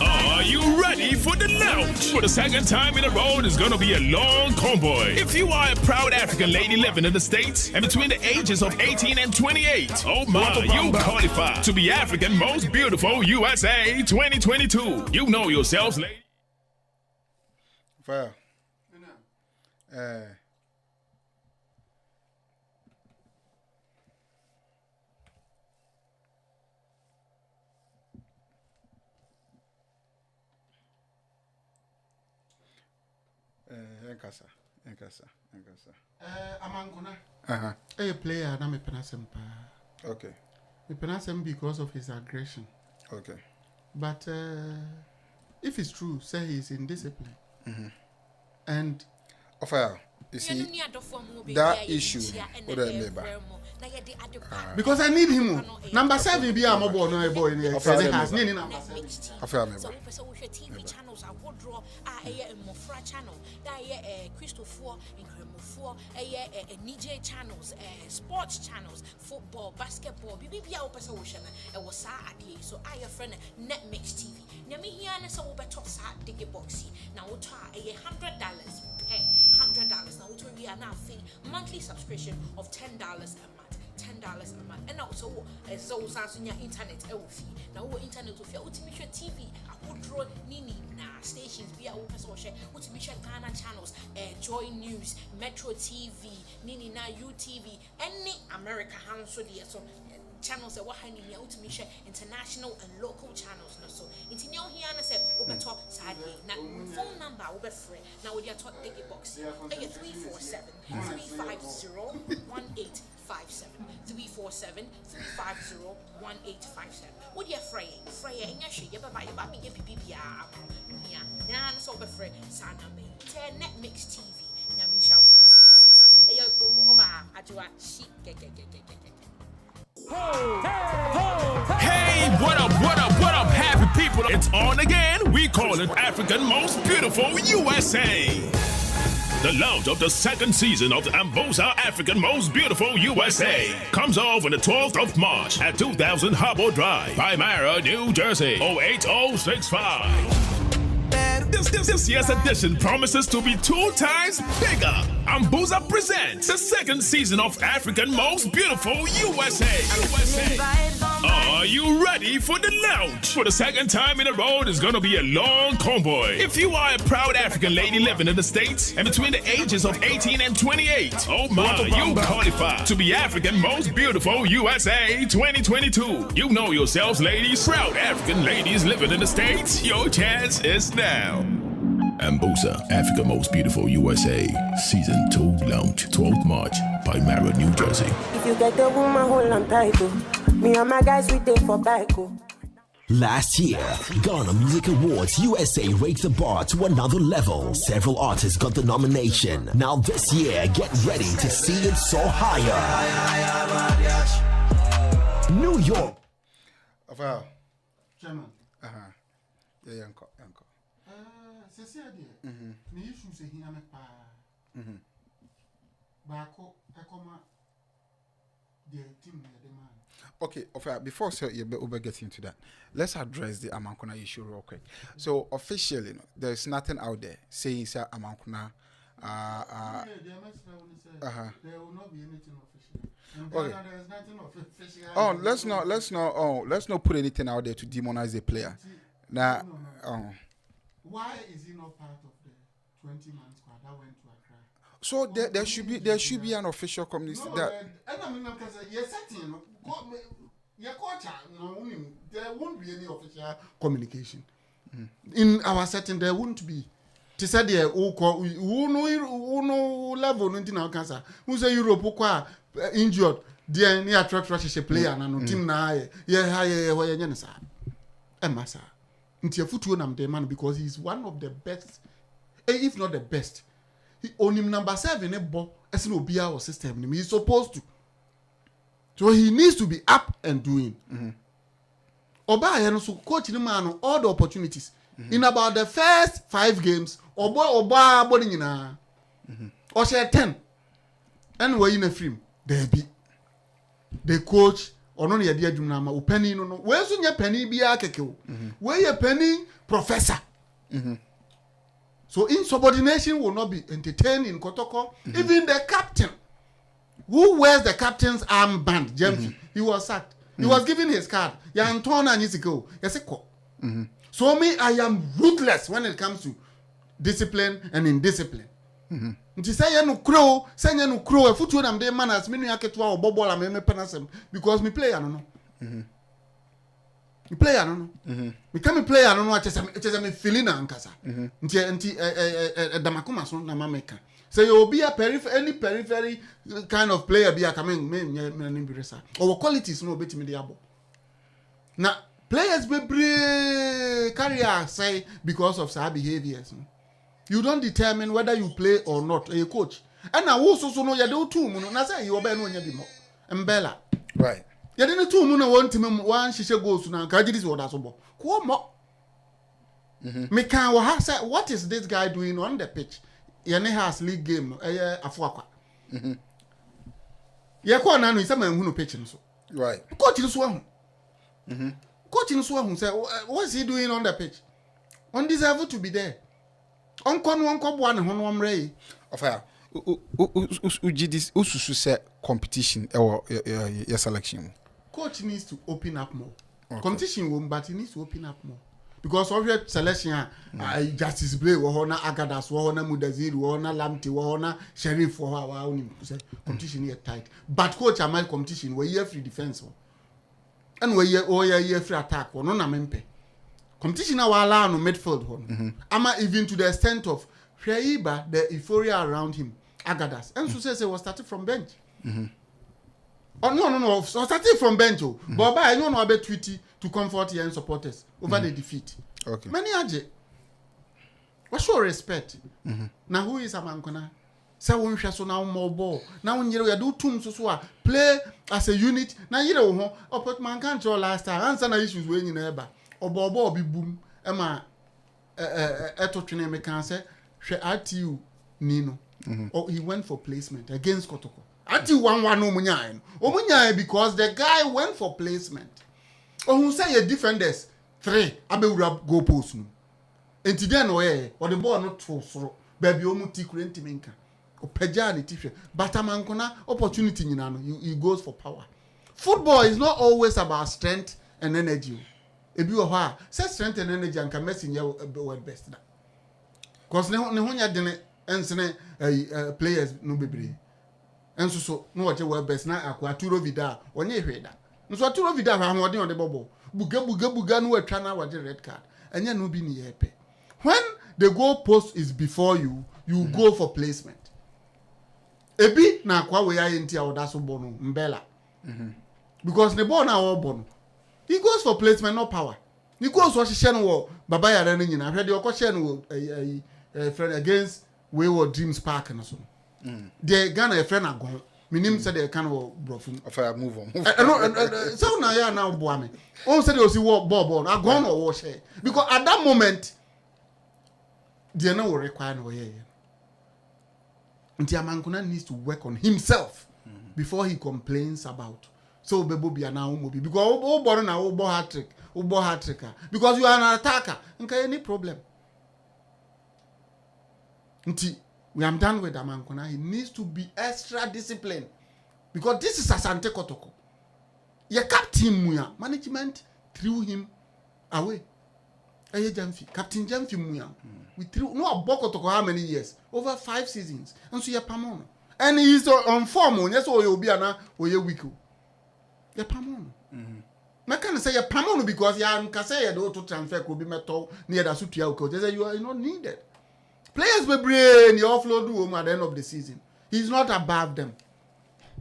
Speaker 5: Are you ready for the launch? For the second time in a row, it's gonna be a long convoy. If you are a proud African lady living in the States and between the ages of 18 and 28, oh my, you qualify to be African Most Beautiful USA 2022. You know yourselves, lady.
Speaker 1: Fire. Enkasa.
Speaker 3: Amankuna.
Speaker 1: Uh-huh.
Speaker 3: A player na me penasem pa.
Speaker 1: Okay.
Speaker 3: Me penasem because of his aggression.
Speaker 1: Okay.
Speaker 3: But if it's true, say he's indisciplined. And
Speaker 1: Offer, you see, that issue, what I remember.
Speaker 3: Because I need him. Number 7 be a mobile no boy in the has nini number 7.
Speaker 1: Offer, remember.
Speaker 6: TV channels I would draw a Mofra channel, Christopher and Cremofor, a DJ channels, sports channels, football, basketball, BBB operation, and was Saturday. So I a friend Netmix TV. Nami here and so better sat dig a boxy. Now we'll try $100 pay $100. Now we are now fee monthly subscription of $10 a month. $10 a month, and also as those on your internet fee. Now what internet if you ultimate TV, I would draw Nini stations be open social, ultimate Ghana channels, Joy News, Metro TV, Nini na UTV, any America hands so dear so channels that were hanging ultimate international and local channels. No so into new here and I said open top sadly now phone number will be free. Now we are talk take a box 347 350 1857 347 350 1857. What you Freya in your shit, you buy your baby, your PPR. Yeah, now so be free. Sana me. Netmix TV. Yamisha. Hey, over. I do a sheet.
Speaker 5: Hey, what up, happy people? It's on again. We call it African Most Beautiful USA. The launch of the second season of the Ambosa African Most Beautiful USA comes off on the 12th of March at 2000 Harbor Drive, Primera, New Jersey, 08065. This year's edition promises to be 2 times bigger. Ambosa presents the second season of African Most Beautiful USA. Are you ready for the launch? For the second time in a row, it's gonna be a long convoy. If you are a proud African lady living in the States and between the ages of 18 and 28, oh my, you qualify to be African Most Beautiful USA 2022. You know yourselves, ladies. Proud African ladies living in the States, your chance is now. Ambosa, Africa Most Beautiful USA, Season 2 launch, 12th March, Primera, New Jersey.
Speaker 7: If you get the woman, hold on tight, me and my guys, we take for back,
Speaker 8: Last year, Ghana Music Awards USA raised the bar to another level. Several artists got the nomination. Now this year, get ready to see it soar higher. New York.
Speaker 3: Chairman.
Speaker 1: Yeah, uncle.
Speaker 3: Cecilia, me issue say he am a pa. Bako, Ekoma, the team, the man.
Speaker 1: Okay, before we get into that, let's address the Amankuna issue real quick. So officially, there's nothing out there saying Amankuna
Speaker 3: There will not be anything official.
Speaker 1: Okay.
Speaker 3: There's nothing official.
Speaker 1: Oh, let's not put anything out there to demonize a player. Now,
Speaker 3: why is he not part of the 20-man squad that went to Accra?
Speaker 1: So there should be an official communication.
Speaker 3: No, I mean, because you're setting, your coach, no, there won't be any official communication. In our setting, there won't be. To say there, who no level, no cancer. Who say Europe, who injured, there near track player, and no team na yeah, Massa. Into your foot on the man because he's one of the best, if not the best. He on him number 7 as no be our system. He's supposed to. So he needs to be up and doing. Oba and so coach the man all the opportunities. In about the first 5 games, Oba body or share 10. And we're in a frame. There be the coach or no idea Junama or penny no. Where's your penny be a keke? Where your penny professor? So insubordination will not be entertained in Kotoko. Even the captain, who wears the captain's armband, Jemfi, he was sacked. He was given his card. Yantona needs to go. So me, I am ruthless when it comes to discipline and indiscipline. Nti say you no crow, a footwo nam dey manners me no yaketwa obobola me penasem because me play ano no. Me play ano no. Me come play ano no achese me feeling ankasa. Nti damakoma so na mameka. Say you be a periphery kind of player be a coming me biresa. Our qualities no betimi dey abo. Na players be career say because of their behaviors. You don't determine whether you play or not. A coach. And now also no ya do 2 muno. Na say you obey no nya bi mo. Mbella.
Speaker 1: Right.
Speaker 3: Ya dey 2 muno one team one shishe goals na ka this what aso bo. Ko mo. Me can wa say what is this guy doing on the pitch? Ya ne has league game no afo akwa. Ya ko na no isa man hu no pitch no so.
Speaker 1: Right.
Speaker 3: Coach no so ahu. Coach no so ahu say what is he doing on the pitch? Undeserved to be there. Onko boa ne ho no mrei.
Speaker 1: Ofa this ususu say competition or your selection.
Speaker 3: Coach needs to open up more. Okay. Competition won't, but he needs to open up more. Because of your selection, Justice Blay, Wahona Agadas, Wahona Mudazir, Wahona Lamti, Wahona Sheriff, Wahona competition here tight. But coach, I might competition where you free defense. And where you free attack, or no namempe. Competition now allow no midfield one. Ama even to the extent of Shaiba, the euphoria around him, Agadas. And so says it was started from bench. Oh no. So started from bench. But I don't know about Tweety to comfort your supporters over the defeat.
Speaker 1: Okay.
Speaker 3: Many aje. What's your respect? Now who is a man kona? Say one shall so now more ball. Now when you do two so play as a unit. Now you know but man can't show last time. Answer na issues when you never. Obobo be boom. Emma eto twene me can say hwe atiu Nino. Or he went for placement against Kotoko. Atiu 1-1 omunyai. Omunyai because the guy went for placement. Oh who say your defenders 3 abewura goal post no. Enti den no or the ball not throw soro. Baby omu tikure ntimenka. Opeja ni tifwe. Batamankona opportunity nyina no he goes for power. Football is not always about strength and energy. Ebi wo ha say strength and energy and can Messi word best da. Cause ne honya de ensene players no bebre. Enso so no wache word best na akwa Arturo Vidal onye hweda. Nso Arturo Vidal ha ho de on the bobo. Buga no atwa na waje red card. Enye no bi ni yepe. When the goal post is before you go for placement. Ebi na akwa we aye ntia oda so bo no mbela. Because the ball na wo bo no. He goes for placement, not power. He goes for Shishano, Baba Yarani, and I heard your question a friend against Wayward Dreams Park and so. The Ghana a friend are gone. Minim said they can't broken.
Speaker 1: If I move on.
Speaker 3: So now, Boame. All said you see what Bob are gone or wash hair. Because at that moment, they no require no hair. Ntiamankuna needs to work on himself before he complains about. So bebo be na umobi because o born na o bo hat trick because you are an attacker nka any problem nti we are done with Amankona. He needs to be extra disciplined because this is Asante Kotoko. Your captain Muya management threw him away. Captain Jamfi Muya. We threw no Kotoko how many years? Over 5 seasons. And so you're Pamono. And he's on form. Yes, or you'll be an or you're weak. You're Pamono. I can't say you're Pamono because you can say you don't to transfer could be metal near the Sutia coach. They say you are not needed. Players will bring your offload home at the end of the season. He's not above them.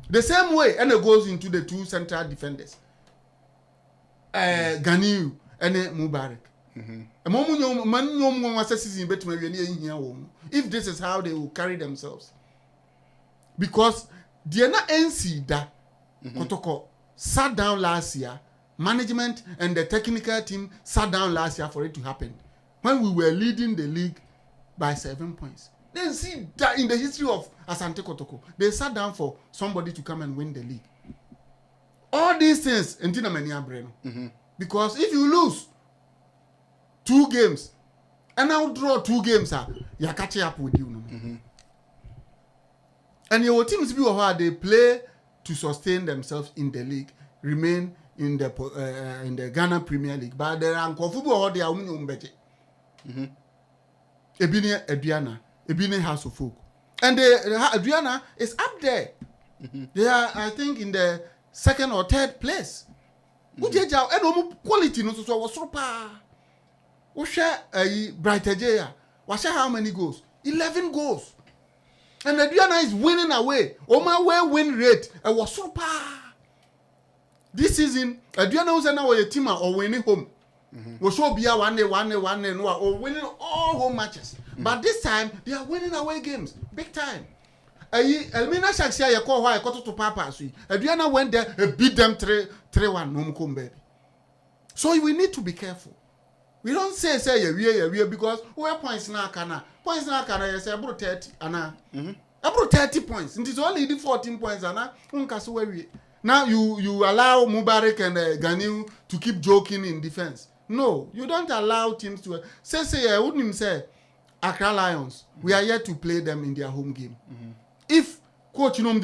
Speaker 3: The same way, and it goes into the 2 central defenders. Ganiu and Mubarak. If this is how they will carry themselves. Because they are not NC that Kotoko sat down last year, management and the technical team sat down last year for it to happen. When we were leading the league by 7 points. Then see that in the history of Asante Kotoko, they sat down for somebody to come and win the league. All these things, because if you lose 2 games, and I'll draw 2 games, you're catching up with you. And your teams be how they play to sustain themselves in the league, remain in the Ghana Premier League. But there are football they are winning budget. Ebine Adriana, Ebine House of Folk. And Adriana is up there. They are, I think, in the 2nd or 3rd place. And quality no so was super. Brighter Jaya. How many goals? 11 goals. And Adriana is winning away. My way win rate was super. This season, Adriana was now a team or winning home. We show be one day, or winning all home matches. But this time, they are winning away games. Big time. Elmina Shaksia, you call why I got to Papa. Adriana went there and beat them 3-1. No baby. So we need to be careful. We don't say we because we are points now, Points now, yes, about 30, about 30 points. It is only the 14 points, Now you allow Mubarak and Ganiu to keep joking in defense. No, you don't allow teams to say I wouldn't say Accra Lions. We are yet to play them in their home game. If coach didn't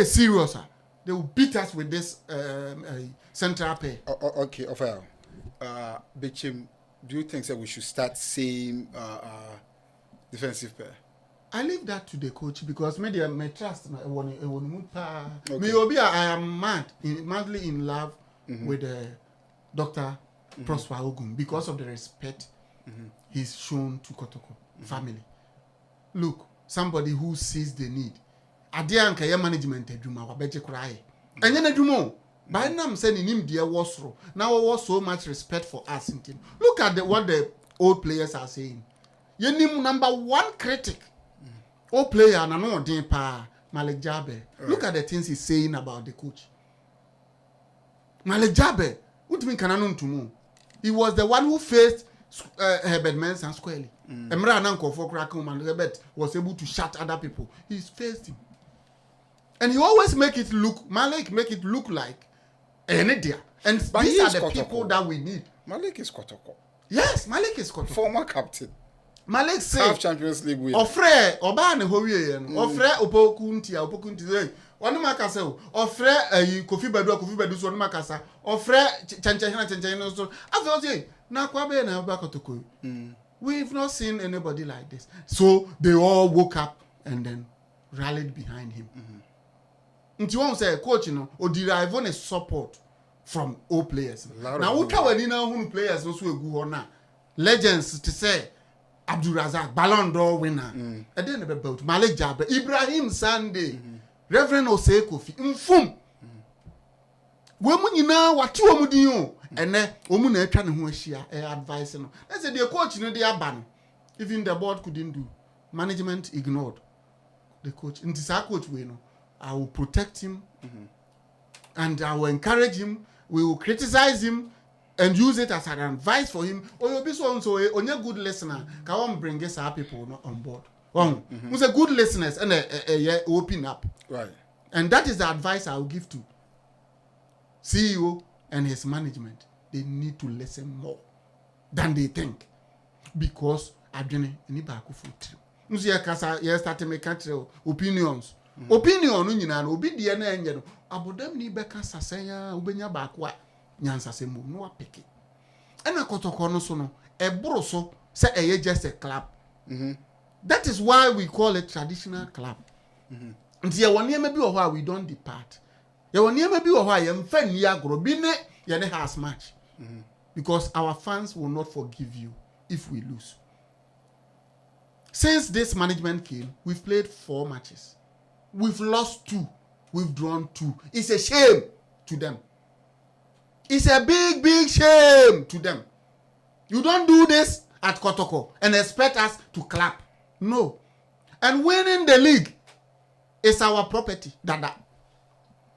Speaker 3: serious, they will beat us with this central pair.
Speaker 1: Okay, Ofael. Bichim, do you think that we should start seeing defensive pair?
Speaker 3: I leave that to the coach because maybe I trust me. I am madly in love with Dr. Prosper Ogun because of the respect he's shown to Kotoko family. Look, somebody who sees the need. ADINKRA management eduma wabeje cry. And then edumo. By now I'm saying him dear was now was so much respect for us in team. Look at what the old players are saying. You name number 1 critic. Old player and I know Dimpa Malik Jabe. Look at the things he's saying about the coach. Malik Jabe, what do you mean can to move? He was the one who faced Herbert Mensah squarely. Emra Nanko for Krakum and Herbert was able to shut other people. He's faced him. And he always make it look like an idiot. And these are the Kotoko. People that we need.
Speaker 1: Malik is Kotoko.
Speaker 3: Yes, Malik is Kotoko.
Speaker 1: Former captain.
Speaker 3: Malik say
Speaker 1: half Champions League winner.
Speaker 3: Ofre oba ne howie no. Ofre opokunti. Wanu makasa o. Ofre Kofi Bedu so wanu makasa. Ofre Chanchan no so. After say na kwa be na ba Kotoko. We've not seen anybody like this. So they all woke up and then rallied behind him. Nti won say coach o derive on a support from all players. Now what can we now players also egu ho na legends to say Abdul Razak Ballon d'Or winner. And then about Malik Jabe, Ibrahim Sunday, Reverend Osei Kofi, Mfum. We mu nyina wati omu din o. Ene omu na etwa ne ho ahia advice no. I said the coach no dey aba no. Even the board couldn't do. Management ignored the coach. Nti sa coach we no. I will protect him and I will encourage him. We will criticize him and use it as an advice for him. Or you'll be so on your good listener. Can bring us our people on board. Who's a good listeners and open up.
Speaker 1: Right.
Speaker 3: And that is the advice I will give to CEO and his management. They need to listen more than they think. Because I didn't any back of food. Nso ye kasa ye start make catch opinions. Opinion no nyina no obi de na enye no abodam ni be kasa senya obenya ba ko a nyansa semu no apeke. Ena Kotoko no so no e boro so say eye just a club. That is why we call it traditional club. Nti ye woni ema bi wo ho we don't depart. Ye woni ema bi wo ho ye mfa ni agro bi ne ye ne house match. Because our fans will not forgive you if we lose. Since this management came, we've played 4 matches. We've lost 2. We've drawn 2. It's a shame to them. It's a big, big shame to them. You don't do this at Kotoko and expect us to clap. No. And winning the league is our property. Dada.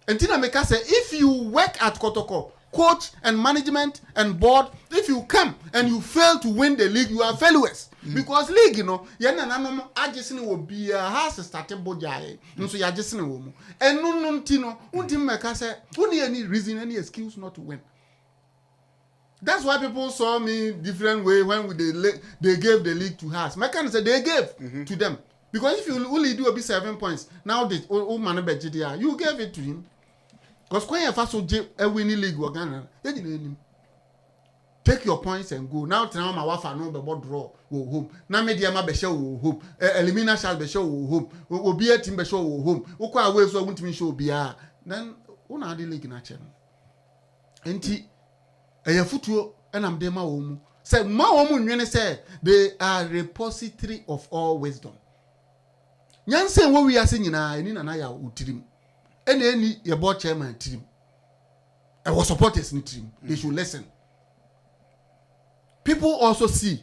Speaker 3: And Tina Meka say, if you work at Kotoko, coach and management and board, if you come and you fail to win the league, you are failures. Because league, you know, ajesini will be a house starting bojaye. So ya ajesini womu. And no tino, Meka say, only any reason, any excuse not to win. That's why people saw me different way when they gave the league to us. Meka say they gave to them. Because if you only do a bit 7 points, now this you gave it to him. Because when you first a winning league or Ghana, take your points and go. Now my wife no be draw home. Now media ma be show home. Elimina shall be show home. Obi a team be show home. Ukwa away so won't show bia. Then una the league na channel. Enti eye futuo enam de ma wo mu. Say ma wo mu nwene say they are repository of all wisdom. Nyanse wo wi ase nyina eni na ya utirim. Any your board chairman team. I was supporters in team. They should listen. People also see.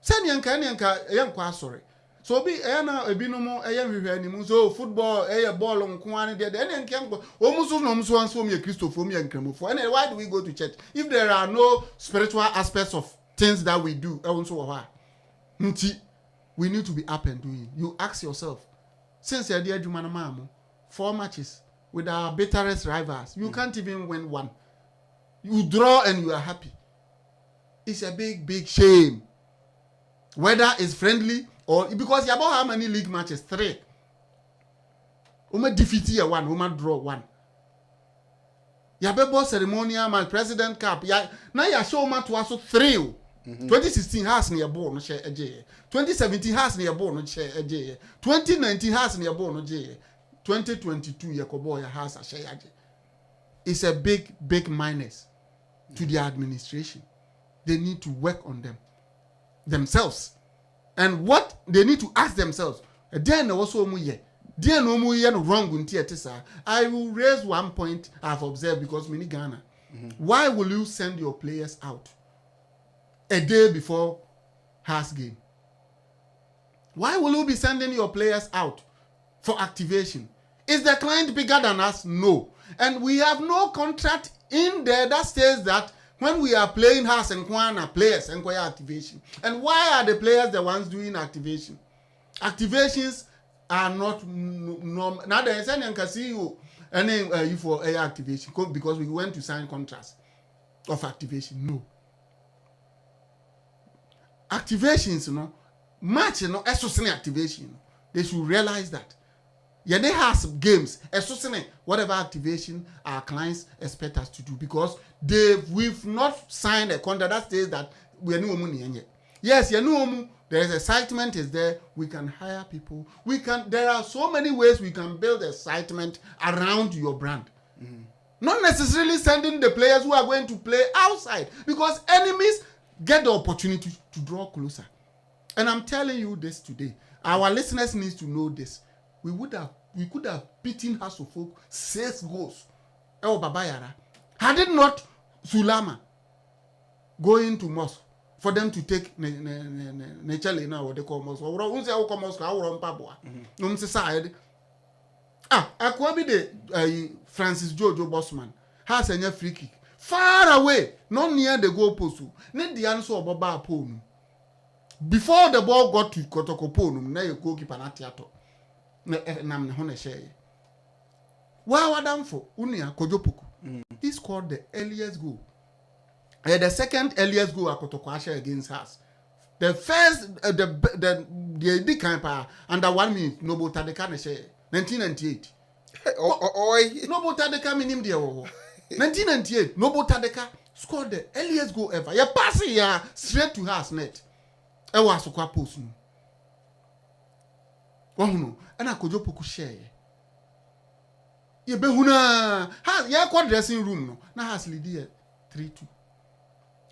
Speaker 3: Send yanka sorry. So be na ebinomo hwehwe so football ball on kwane there any yanka omuso no muso anso me Christopher me nkremofo. And why do we go to church if there are no spiritual aspects of things that we do? We need to be up and doing. You ask yourself, since you're dear Jumana Mamu, 4 matches with our bitterest rivals. You can't even win 1. You draw and you are happy. It's a big, big shame. Whether it's friendly or because you about how many league matches? 3. Uma defeat 1, uma draw 1. Yabebo ceremonial match, President Cup. Now you show match was 3. 2016 has near born no share a J. 2017 has near born no share a J. 2019 has near born no J. 2022 Yakoboya has a share. It's a big, big minus to the administration. They need to work on themselves. And what they need to ask themselves, wrong. I will raise 1 point I've observed because mini Ghana. Why will you send your players out a day before Haas game? Why will you be sending your players out for activation? Is the client bigger than us? No. And we have no contract in there that says that when we are playing Haas and Kwana, players enquire activation. And why are the players the ones doing activation? Activations are not normal. Now there is any can see you any for air activation because we went to sign contracts of activation. No. Activations, match, associating activation. They should realize that. Yeah, they have games, associating whatever activation our clients expect us to do because we've not signed a contract that says that we are no money yet. Yes, there is excitement is there. We can hire people. There are so many ways we can build excitement around your brand. Not necessarily sending the players who are going to play outside because enemies get the opportunity to draw closer. And I'm telling you this today. Our listeners need to know this. We could have beaten Hasselfolk 6 goals. Babayara. Had it not Sulama going to mosque for them to take Nechele now what they call mosque. Akwabi de Francis Jojo Bossman has a free kick. Far away, not near the goal post. Need the answer of Baba Ponu. Before the ball got to Kotoko Ponum, now you goalkeeper na theater. Nam hone share. Wow, Adam for Unia Kojopuku. He scored the earliest goal. The second earliest goal at Kotoko against us. The first, the the kind pa under 1 minute no but the kind share 1998 no but the kind minim there 1998 no but the scored the earliest goal ever ya pass ya straight to her net e was kwa post no no and akojo poku share ye behuna ha ya kwa dressing room no na has lead 3-2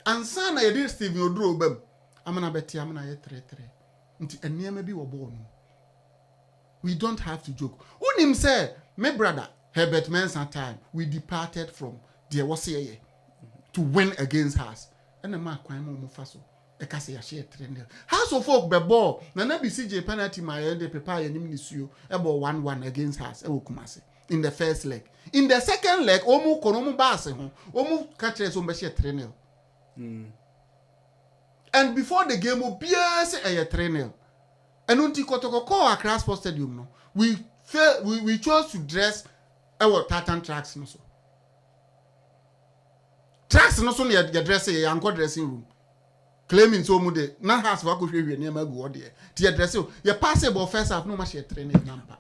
Speaker 3: ansa na ye did Steven Oduro bam amana beti amana ye 3-3 nti enema bi wo ball no we don't have to joke unim say my brother Herbert Mensah time we departed from there was here to win against us and the man kwan mo faso e ka say ya share 3-0 house of folk be ball na be CJ penalty my end prepare yanim nisuo e ball 1-1 against us e wo Kumasi in the first leg in the second leg omu kono baase ho omu ka kire so be share 3-0 and before the game obia say e 3-0 and unti Kotoko call Accra Sports Stadium no we chose to dress our tartan tracks no so tracks no so ya dress e anko dressing room claiming so mu de na house wa ko hwehwe ne ma gu ode ti ya dress ya passable first half no ma share 3-0 number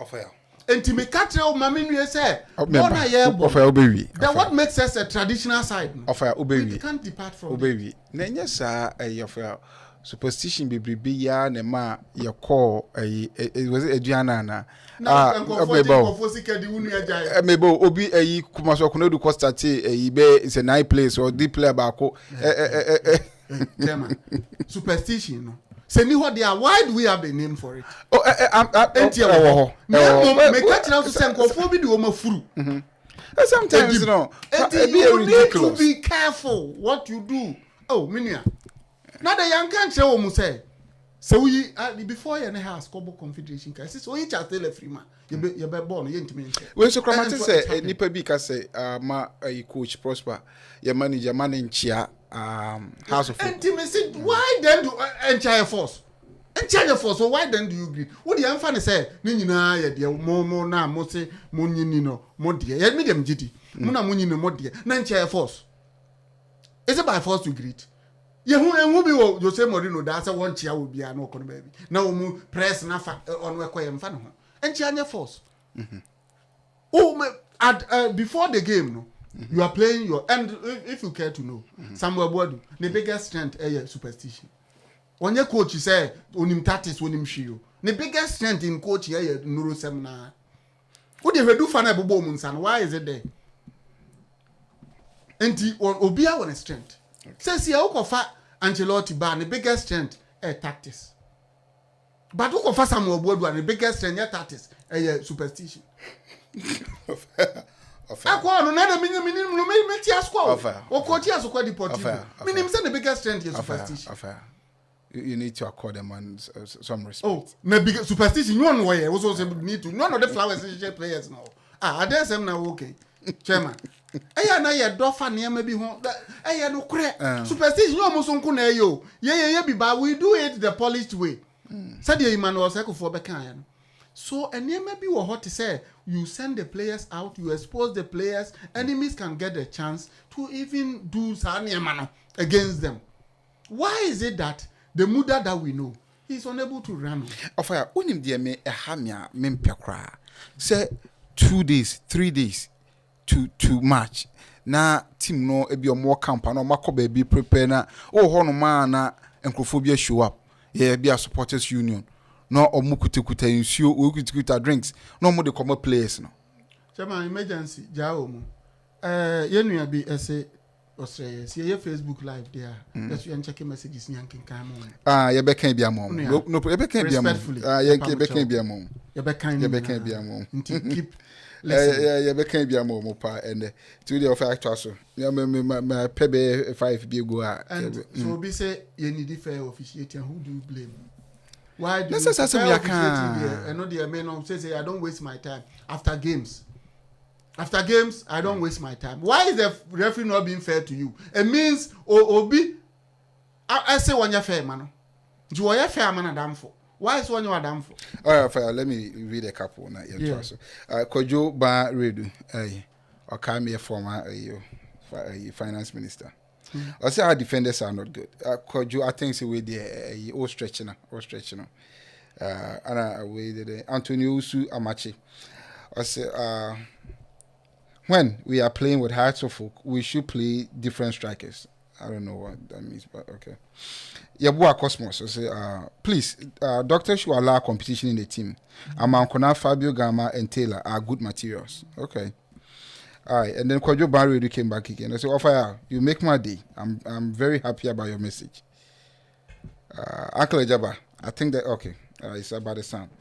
Speaker 3: enti me katre o mama nue say bona ye bo then what makes us a traditional side no we can't depart from
Speaker 1: obewi na nya sa ayofa superstition bebrebe ya na ma ye call was eduana na mebo obi Kumaso Konodu Costa te be is a nice place or deep player baako
Speaker 3: superstition no say ni what they are why do we have a name for it me catch now to say nkofo bi de o mafuru
Speaker 1: sometimes no
Speaker 3: you need to be careful what you do minia now the young can say o mu say we before you house Kobo Confederation ka so you chat tell free man you be born you ntimi
Speaker 1: we so kramate say nipa bi ka say ma coach Prosper your manager chia house of
Speaker 3: intimacy why then do entire force so why then do you agree what the amfa say ni nyina ye de mo na mo say mo nyini no mo de ye me dem gidi mo na mo nyini mo de na entire force is it by force to greet ye hu bi wo Jose Mourinho da say won chia wo bia na okono ba bi na wo mu press na fa on we koye mfa no ho enchi anya force before the game no you are playing your and if you care to know Samuel Boadu the biggest strength superstition onye coach say onim tactics onim hwio the biggest strength in coach neuro seminar who dey redu fa na bobo mu nsa no why is it there enti obia won strength says here ukofa Ancelotti ba the biggest strength tactics but ukofa Samuel Boadu the biggest strength tactics superstition akwa no na minim ti asko o coach asko deportivo minim say the biggest strength is superstition
Speaker 1: you need to accord them some respect
Speaker 3: na big superstition you know why also say need to none of the flowers players now I dare say na okay chairman na ye do fa ne ma bi ho no kure superstition you almost nko na ye bi ba we do it the polished way said the Emmanuel Sekufo be kan ya no so enema bi wo hot say you send the players out you expose the players enemies can get a chance to even do sanema against them why is it that the Muda that we know he's unable to run
Speaker 1: offer unim de me ehamia mempekra say 2 days 3 days to match na team no e bi omo camp na makoba bi prepare na ho no ma na enkrofobia show up yeah be a supporters union no omukuta nsuo okuta drinks no omo de come players no
Speaker 3: chairman emergency jawo mu yenua bi ese Australia see your Facebook live there that's you check messages nyankin kan mo
Speaker 1: ye be kan bia mom no ye be kan bia mom ye be kan bia mom
Speaker 3: ye be kan
Speaker 1: bia mom
Speaker 3: keep
Speaker 1: ye be kan bia mom pa and to the of actual so my pebe 5 bi go
Speaker 3: and so be say you need fair officiating who do you blame why do
Speaker 1: necessarily
Speaker 3: you I know the men say I don't waste my time after games I don't waste my time. Why is the referee not being fair to you? It means obi I say one you fair man. Do you fair man damn for? Why is one you are damn for?
Speaker 1: All right, fair. Let me read a couple na your so. Kojo ba redu or can be a former finance minister. I say our defenders are not good. Kojo I think say we the all stretching. Ana we Antonio Usu Amachi. I say when we are playing with Hearts of Oak, we should play different strikers. I don't know what that means, but okay. Yabua Cosmos, I say, please, doctors should allow competition in the team. Amankona, Fabio Gama, and Taylor are good materials. Okay. All right, and then Kojo Barry came back again. I say, Ofaya, you make my day. I'm very happy about your message. Uncle Ejaba, I think that, okay, it's about the sound.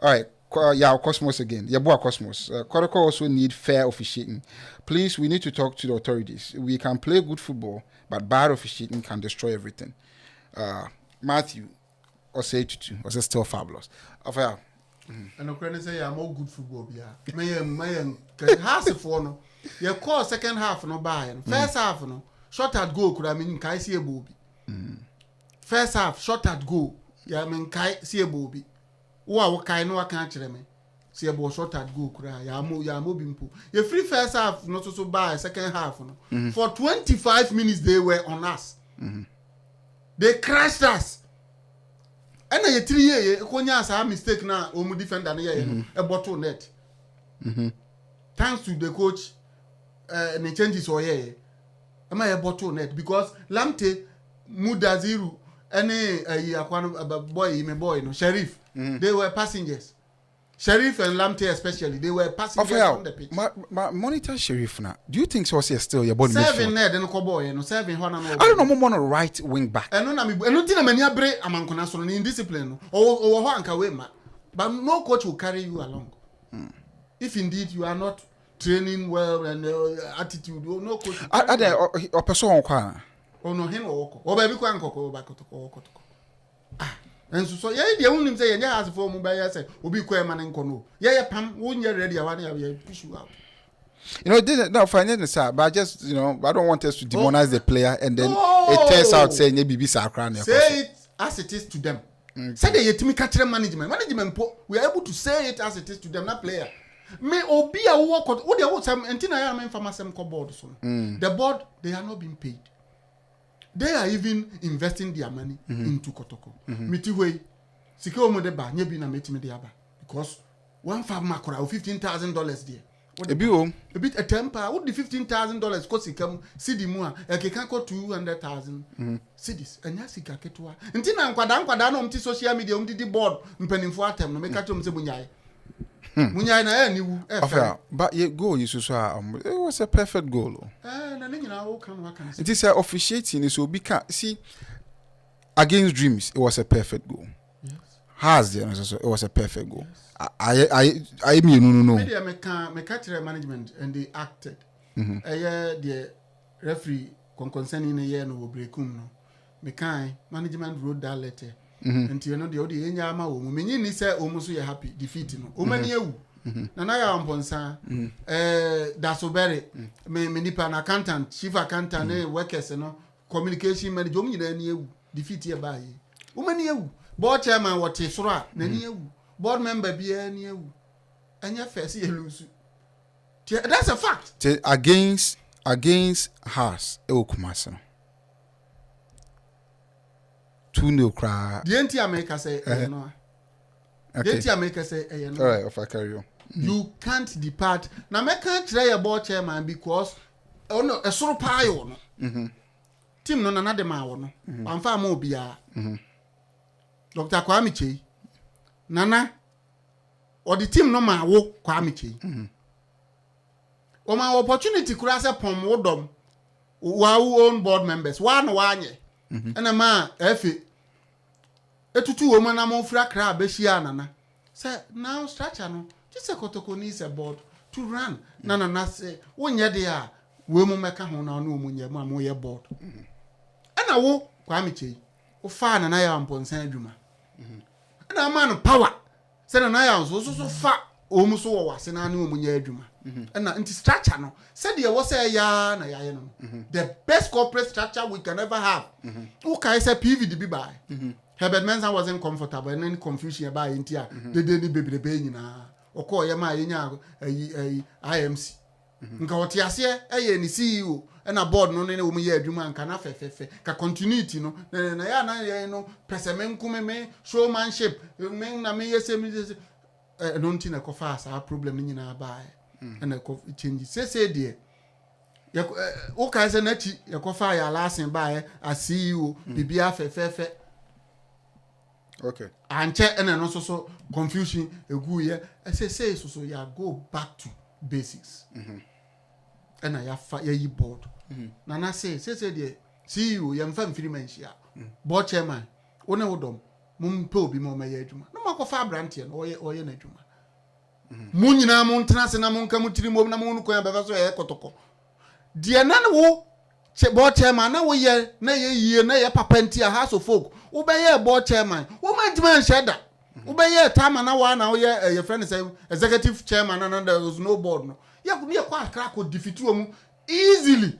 Speaker 1: All right. Cosmos again. Yabua Cosmos. Kotoko also need fair officiating. Please, we need to talk to the authorities. We can play good football, but bad officiating can destroy everything. Matthew, or say to or say still fabulous. And
Speaker 3: I'm going to say I'm all good football. Yeah, my half for no. You call second half no buy. First half no shot at goal. Could I mean Kai see a booby? First half shot at goal. Yeah, I mean Kai see a booby. What kind of can't me? See a ball shot at goal. Ya mo bimpo. Your free first half not so buy second half no. For 25 minutes they were on us. They crashed us. And I 3 years, a mistake now, omu defender a bottle net. Thanks to the coach, and the changes or am I a bottle net? Because Lamte, Mudaziru, any boy, no Sheriff, they were passengers. Sheriff and Lamte especially, they were passengers on the pitch.
Speaker 1: Monitor Sheriff now. Do you think so? Still your body?
Speaker 3: Serving there, then boy, no serving one. I
Speaker 1: don't know. More on a right wing back.
Speaker 3: And no, I don't think many break among Conasol in discipline or Hanka Wema. But no coach will carry you along. If indeed you are not training well and attitude, no coach.
Speaker 1: Are there or person
Speaker 3: or no him or baby Kwanko back to and so yeah, the only say yeah as for mobile say obi kwa man nkono yeah pam won you ready I want to push you out.
Speaker 1: You know, it didn't no finding the but I just I don't want us to demonize the player and then it turns out saying BB Sakran.
Speaker 3: Say it as it is to them. Say the yetimi catch management we are able to say it as it is to them, not player. May obi a work what they want some entina I am from some board so. The board they are not being paid. They are even investing their money into Kotoko. Mitiwe, Sikio Modeba, Nebi na Meti Mediaba. Because one farm macra $15,000 there. A bit a temper, would the $15,000 cost come city mua, a kekanko 200,000 cities, and Yasika Ketua. And Tina Quadano, social media, the board, penning for them, no make a tom Sebunyai.
Speaker 1: But your goal is it was a perfect goal. It is officiating so because see against dreams it was a perfect goal. Yes. Has it was a perfect goal. Yes. I mean no.
Speaker 3: Media me catch management and they acted. The referee concerning a year no breakum no. Me kind management wrote that letter. And you know the enya ama wo menyi ni say omuso ye happy defeat no o mani ewu na na ya amponsa dasobere me nipa na accountant chief accountant workers no communication manager o nyina ni ewu defeat ye ba yi o mani ewu board chairman what soro a na ni ewu board member bia ni ewu anya first ye lose that's a fact
Speaker 1: against Haas e okumasa 2-0 cry.
Speaker 3: The anti-America say, no. The anti-America say, no.
Speaker 1: All right, if I carry on.
Speaker 3: You can't depart. Now, I can't try a board chairman because, oh no, a sort of pie on. Tim no another man. I'm far more beer. Dr. Kwamiche. Nana. Or the team no man walk Kwamiche. Or my opportunity could ask upon Wodom. Who own board members. One. And a man, Effie. A 2 woman among Frakra, Beshiana. Say, now, structure no. Just a Kotoko needs a board to run. Nana say, 1 year they are. Women make a home on no moon board. And I walk, Kwamiche. O fan and I am upon San Juma. And a man of power. Said an I was also so fat. Almost all was in a new Munyajuma. And anti structure no. Said there was a yarn. The best corporate structure we can ever have. Okay, say PVDB by. Herbert Mensa wasn't comfortable and then confusion about India. They didn't be the baby na. Or call Yama IMC. Nkawatiasia, a CEO, a board no ne wo mu ye adwuma anka na fefefe ka continuity no na ya na ye no presemen kume me showmanship men na me yese me no nti na kofa asa problem ni nyina ba na ko change say de o ka say na ti ye kofa ya lasin ba a CEO bibia fefefe
Speaker 1: okay
Speaker 3: anche ene no so confusion egu ye say so ya go back to basics ena ya fa ya yi board na say de CEO ya mfa mfiri manhia board chairman one wodom mum pe obi mo maye adwuma no makofa brantie no oye na adwuma mu nyina mu ntena se na mu nka mu tiri mo na mu nko ya beba so ye kotoko de na wo board chairman na wo ye na ye yie na ye papa ntia house of folk wo be ye board chairman wo ma djuma sheda wo be ye tama na wa na wo ye your friend say executive chairman and there was no board no ye kwa crack ko defeat wo mu easily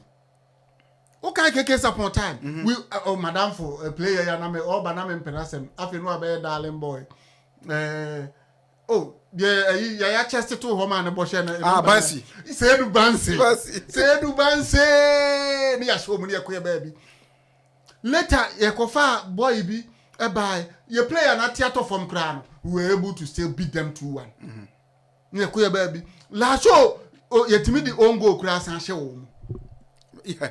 Speaker 3: o kan keke support time we madam for a player ya na me o ba na me penasem afi no be darling boy ya chest to ho man bo she na
Speaker 1: Bansi
Speaker 3: Sedu Bansi ni ya show mu ne yakoya baby later ye kofa boy bi e buy ye player na theater from crown we were able to still beat them 2-1 ne yakoya baby la show ye timi di on goal kura san hye wo mu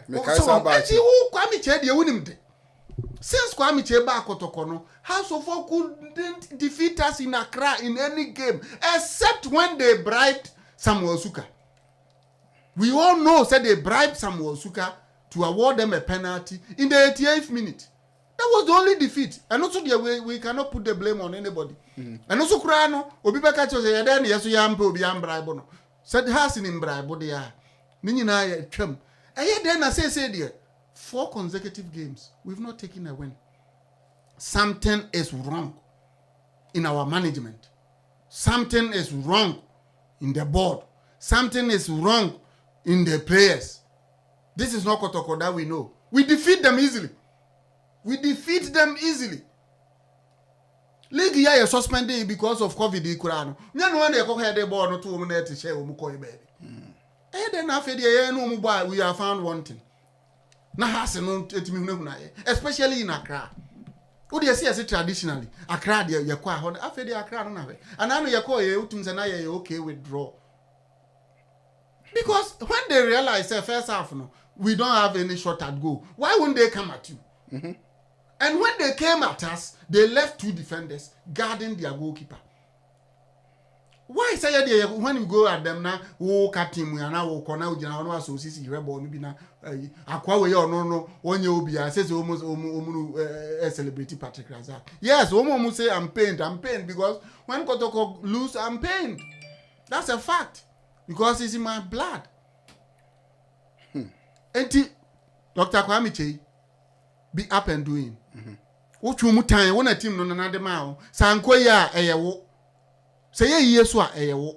Speaker 1: me kai sa ba
Speaker 3: ti wo kwa mi che de wunim de since kwa mi che ba Kotoko no House of Folk couldn't defeat us in Accra in any game except when they bribed Samuel Suka. We all know said they bribed Samuel Suka to award them a penalty in the 88th minute. That was the only defeat. And also we cannot put the blame on anybody. And also Krano obi beka cho say then yeso yampe obi am bribe no. Said has in bribe they are. Ni nyina ya twam. Eye then na say there 4 consecutive games we've not taken a win. Something is wrong in our management. Something is wrong in the board. Something is wrong in the players. This is not Kotoko that we know. We defeat them easily. League year suspended because of COVID Kurano. Nyan when they go head the board no 2 minutes to share umuko baby. Then after the year no mobile we are found wanting. Na hase no etimi hunahuna especially in Accra. What do you see as traditionally? Accra de ye kwa ho after the Accra no na we. And I know ye kwa ye utum se na ye okay withdraw. Because when they realize first half no we don't have any shot at goal. Why wouldn't they come at you? And when they came at us, they left 2 defenders guarding their goalkeeper. Why say they when you go at them now, oh captain we are now o corner we na no so sisi rebel no bi na akwa we no onye obi a say almost celebrity Patrick Razak. Yes, omo say I'm pained because when Kotoko lose I'm pained. That's a fact because it's in my blood. Enti Dr. Kwame Chei be up and doing. Wo mu tan wo na team no na de ma wo sanko ya eyewo say ye yesu a eyewo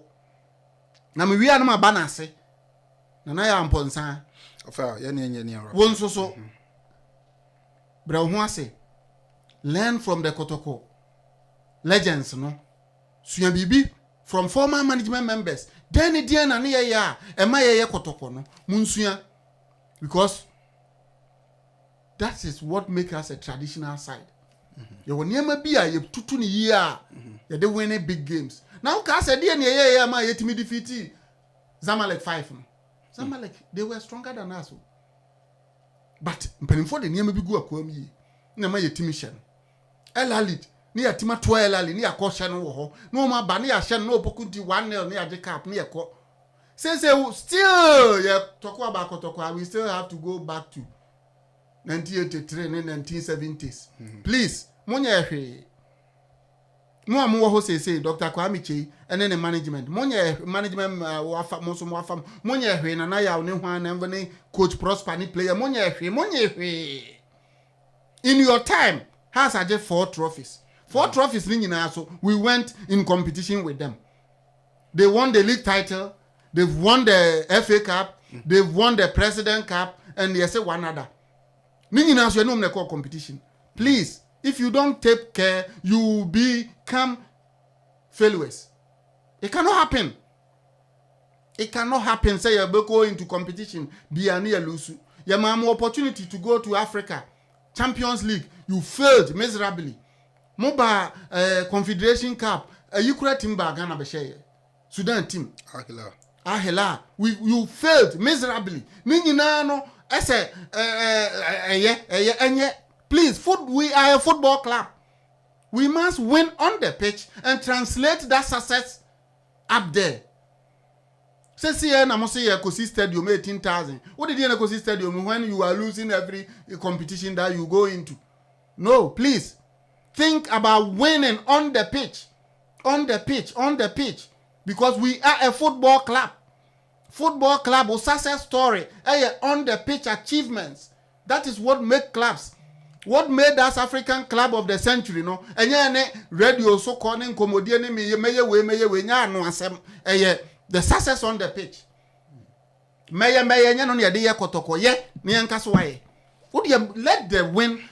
Speaker 3: na me wi anama ba na ase na ya amponsan
Speaker 1: ofa ye ne
Speaker 3: won so bra ho ase learn from the Kotoko legends no sua bibi from former management members then na ne ye ya e ma ye Kotoko no munsua because that is what makes us a traditional side. You will never be a tutu ni year. They win big games. Now, Kasa dear near my yet me defeat Zamalek 5. Zamalek, they were stronger than us. But for the near me be good at me. No, my Timishan. Elalit, near Tima 12 near caution. No, my banner shall no pokunti 1-0 near the cap near co. Says still, yeah, talk about Kotoko. We still have to go back to 1983 and 1970s. Please, Monya He. No more who say Dr. Kwame Chei and then the management. Monya management wafam Monya He and I are no coach Prosper ni player Monya He. In your time, has I just 4 trophies. 4 trophies ringing so we went in competition with them. They won the league title, they've won the FA Cup, they've won the President Cup, and they say one other. Meaning as you know competition. Please, if you don't take care, you will become failures. It cannot happen. It cannot happen. Say you go into competition, be a near lose. Your mom opportunity to go to Africa, Champions League, you failed miserably. Moba Confederation Cup, you could timba Ghana Beshe, Sudan team. Ahela, you failed miserably. Ninginano, please, we are a football club. We must win on the pitch and translate that success up there. Say, see, I'm going to say, Kosi Stadium, 18,000. What did you know, Kosi Stadium, when you are losing every competition that you go into? No, please. Think about winning on the pitch. On the pitch, on the pitch. Because we are a football club. Football club or success story. On the pitch achievements. That is what make clubs. What made us African club of the century, no? And yeah, radio so calling comedian me no asem the success on the pitch. Maya no ya de Kotoko ye ni ankaso waye. Would you let the win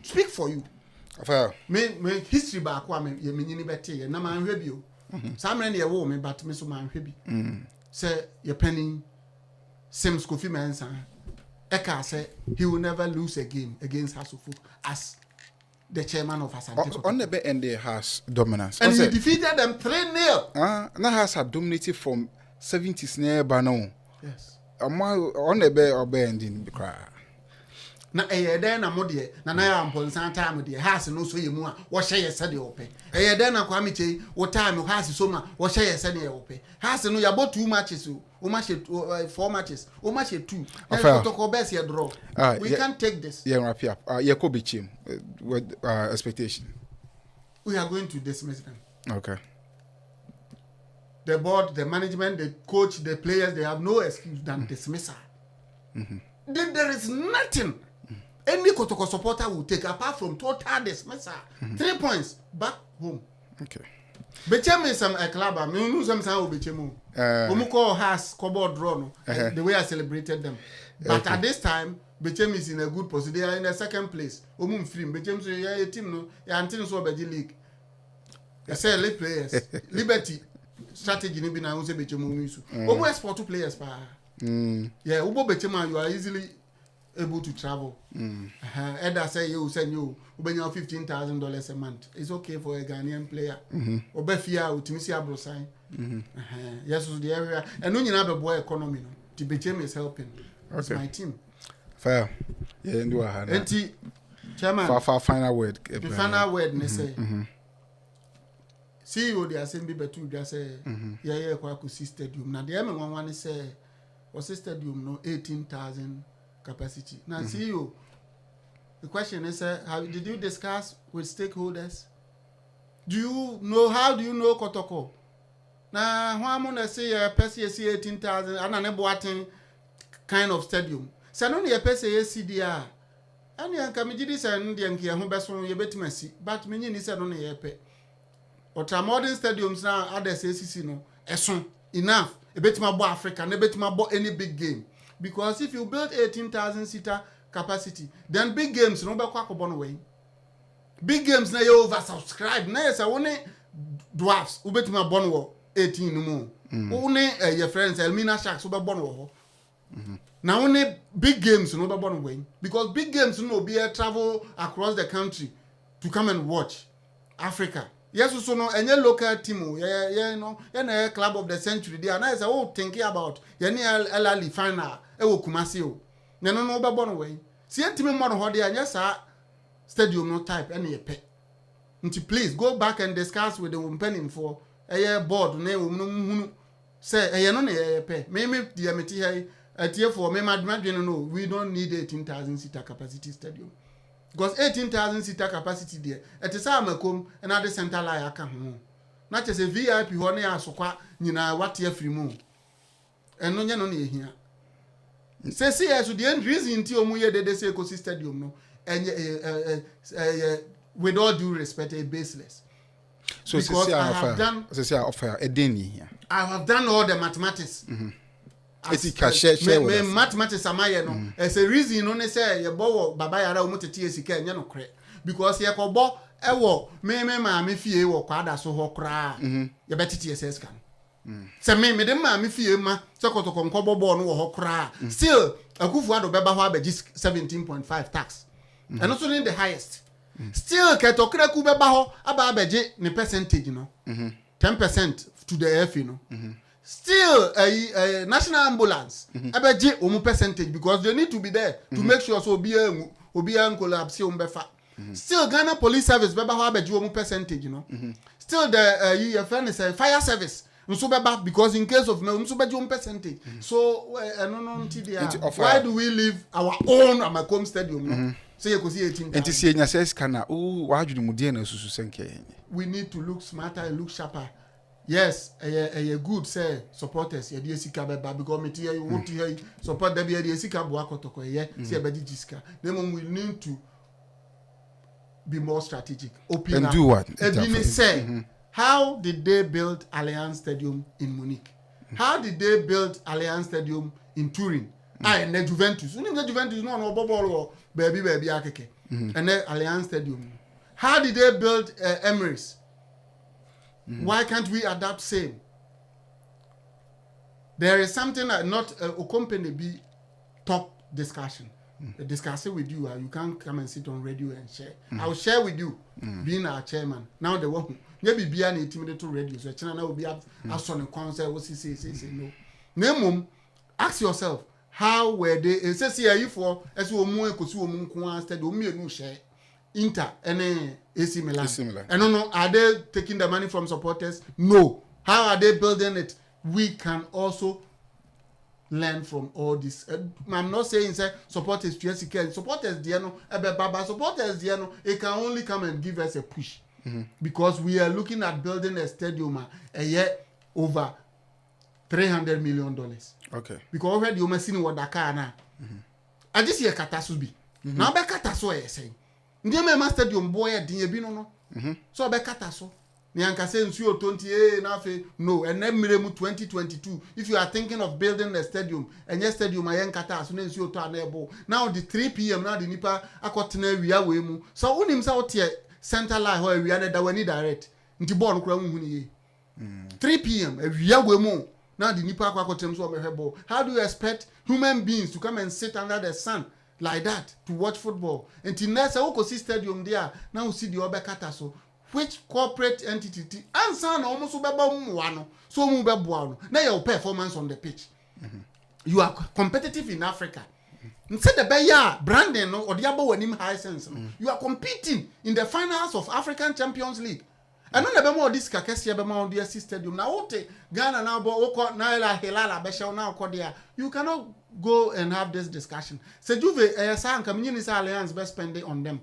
Speaker 3: speak for you? Me history back wa me nyini beti na man hwebi o. Samre ne wo me but me so man hwebi. Say your penny Sims Kofi Mensa. Eka said he will never lose a game against Hasselhoff as the chairman of Asante.
Speaker 1: On the back end, they has dominance.
Speaker 3: And he defeated them 3-0.
Speaker 1: Now has a dominated from 70s near Bano.
Speaker 3: Yes.
Speaker 1: On the back of ending the cry.
Speaker 3: Na then a modie, na am time with has no so you more, what share your study open. Then a quamite, what time has so much, what share your study open. Has no you bought 2 matches, 4 matches, much 2. Kotoko best your draw. We can't take this.
Speaker 1: Yeah, wrap up. Yakobi Chim with expectation.
Speaker 3: We are going to dismiss them.
Speaker 1: Okay.
Speaker 3: The board, the management, the coach, the players, they have no excuse than dismissal. There is nothing any Kotoko supporter will take apart from total dismissal. 3 points back home.
Speaker 1: Okay.
Speaker 3: Bechem is a club. I mean, some Bechem. Omuko has cupboard draw. The way I celebrated them. But at this time, Bechem is in a good position. They are in the second place. Omum free. Bechem so yeah, team no. Yeah, until so Beji league. I say elite players. Liberty strategy ni bi na unse Bechem omusu. Omu export 2 players pa. Yeah, Ubo Bechem you are easily able to travel. Eda say you send you ubenya $15,000 a month. It's okay for a Ghanaian player. Obefia utimisi abrosan. Yes, the area. And no nyina be boy economy no. The Bechem is helping. That's my team.
Speaker 1: Fair. Yeah, ndo ha na.
Speaker 3: Enti chairman.
Speaker 1: Final word.
Speaker 3: The final word ne say. CEO the assembly betu dia say yeah kwa Kosi Stadium. Na the M11 say Kosi Stadium no 18,000 capacity. Now CEO, the question is did you discuss with stakeholders? How do you know Kotoko? Now why say PSC 18,000 and an boating kind of stadium. So no near PSC CDR. And you can do this and the Yankia who best from your betimasi, but many said on the airport. Or modern stadiums now others ACC no eson enough. A bit my boy Africa, a bit my boy any big game. Because if you build 18,000 seater capacity, then big games no be kwakobon away. Big games na you oversubscribe. Na yes only dwarfs who bet my bon 18 no more. Only your friends Elmina Sharks who be bon wo. Now only big games no be bon away because big games no be a travel across the country to come and watch Africa. Yes, so no any local team, no club of the century. They are nice. Thinking about any LLE final. Kumasi o. No be born away. See a team more how they are yes stadium no type any pet. Nti please go back and discuss with the woman for a board no say no pay. Maybe the amity here at here for me no we don't need 18,000 seater capacity stadium. Because 18,000 seater capacity there. At the same time, another center line aka ho. Not just a VIP one ya sokwa nyina what year free mo. Eno nya no na ehia. Say so the end reason ti omuye de say Kosi Stadium no with all due respect a baseless.
Speaker 1: So because I have done a deni here.
Speaker 3: I have done all the mathematics.
Speaker 1: Share
Speaker 3: mathematics amaye no as a reason no say ye bowo baba yara omotete esika enya no kre because ye kobo ewo me fie wo kwada so ho kra ye betete SS kan Se me dem ma me fie ma se Kotoko nkobo ball no wo ho kra still Akufo-Addo beba ho abeji 17.5 tax and also in the highest still Ketokreku beba ho aba abeji ne percentage no 10% to the FA no still a national ambulance abeji omu percentage because they need to be there to make sure so obi an collapse umbefa still Ghana police service beba ho abeji omu percentage no still the fire service because in case of no percentage so why do we leave our own Amakom stadium say you could see 18
Speaker 1: and to see nya says kana why do mu na susu senke
Speaker 3: we need to look smarter and look sharper. Yes, a good say supporters ye sika beba because me you want to hear support the be sika bo Kotoko see be jiska then we need to be more strategic open
Speaker 1: and
Speaker 3: up.
Speaker 1: do what
Speaker 3: say how did they build Allianz Stadium in Munich? How did they build Allianz Stadium in Turin? And the Juventus. Juventus no ball baby akeke. And then Allianz Stadium. How did they build Emirates? Why can't we adapt same? There is something that not a company be top discussion. Discussing with you, you can't come and sit on radio and share. I'll share with you, being our chairman. Now the one maybe be an intimidated radio, so channel will be up as on a concert. What say no. Name ask yourself, how were they? It says here for as we move to move stadium, me no share. Inter and AC Milan. And no, are they taking the money from supporters? No. How are they building it? We can also learn from all this. I'm not saying say supporters supporters Diano, Baba supporters Diano, it can only come and give us a push. Because we are looking at building a stadium a year over $300 million.
Speaker 1: Okay.
Speaker 3: Because already you must see what Dakar now. And this year Katasubi. Now be Kataso saying. Ndiye me stadium boy din ebi no no. So be Kataso. Ni anka say nsuo 20 na fe no and then miremu 2022 if you are thinking of building a stadium and your stadium ayen kata so na nsuo to anebo now the 3 p.m. now the nipa akotena wia we mu so unim say wote center line ho wia na da wani direct nti ball no kura hu ni ye 3 p.m. wia we mu now the nipa akotem so mehwe ball. How do you expect human beings to come and sit under the sun like that to watch football until next see stadium there now see the obekata so which corporate entity answer na almost no so mu be boa na your performance on the pitch you are competitive in Africa instead the beya branding no or the wanim high sense you are competing in the finals of African Champions League and no be more this kakese be more the stadium na wote Ghana now bo na la Hilala be show now there you cannot go and have this discussion say Juve sanka mnyini sa Alliance be spending on them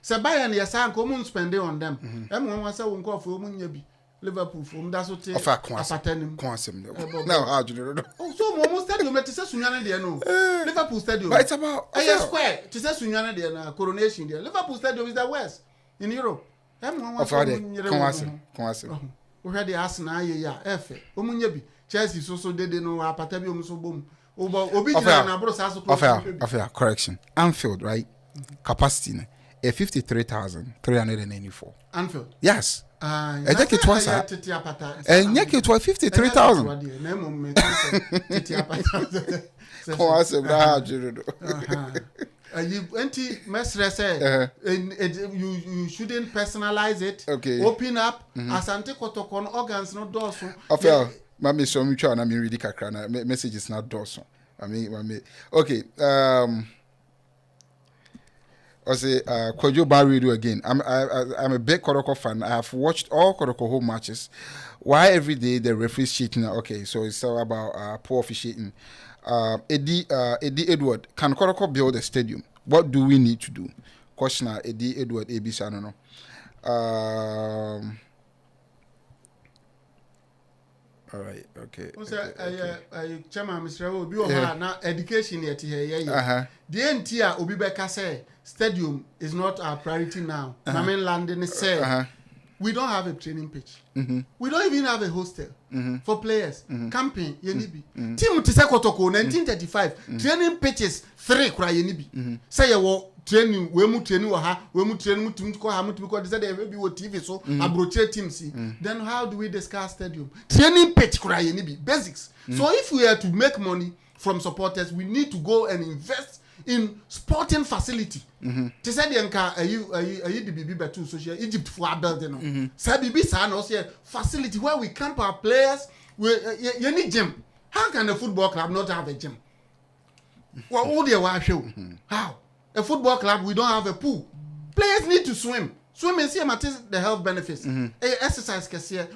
Speaker 3: say Bayern sanka omun spending on them one say won call for omun nya bi Liverpool from that so te apatenim
Speaker 1: kwasem now how do you know
Speaker 3: so mo stadium te say sunyane de no Liverpool stadium
Speaker 1: but it's about
Speaker 3: square te say sunyane de na Coronation there Liverpool stadium is the worst in Europe
Speaker 1: kwasem
Speaker 3: we had the Arsenal ya efe omun nya bi Chelsea so dede no apata bi omun so bom
Speaker 1: correction. Anfield, right? Capacity 53,384.
Speaker 3: Anfield.
Speaker 1: Yes.
Speaker 3: And
Speaker 1: it was 53,000.
Speaker 3: You shouldn't personalize it.
Speaker 1: Okay.
Speaker 3: Open up. Asante Kotoko organs no doors.
Speaker 1: Mami so mi try na mi read kakra na message is not dorsal. I mean okay I say Kojo Barredo again. I'm a big Kotoko fan. I have watched all Kotoko home matches. Why every day the referees cheating? Okay, so it's all about poor officiating. Eddie Edward, can Kotoko build a stadium? What do we need to do? Question Eddie Edward ABC, I don't know. All right, okay.
Speaker 3: Chairman Mr. Obi na education yet here. The entire Obi Beka say stadium is not our priority now. Landing say we don't have a training pitch. We don't even have a hostel for players. Camping, yenibi. Team to Kotoko 1935. Training pitches 3 kura yenibi. Say you training, we mu training to ko ha mutu because they said they be with TV so abroad team see. Then how do we discuss stadium? Training pitch kura yenibi. Basics. So if we are to make money from supporters, we need to go and invest in sporting facility. They said you the BB betu social Egypt for building. Say BB san also facility where we camp our players. You need gym. How can a football club not have a gym? Well, all the show. How? A football club, we don't have a pool. Players need to swim. Swimming, see the health benefits. Exercise,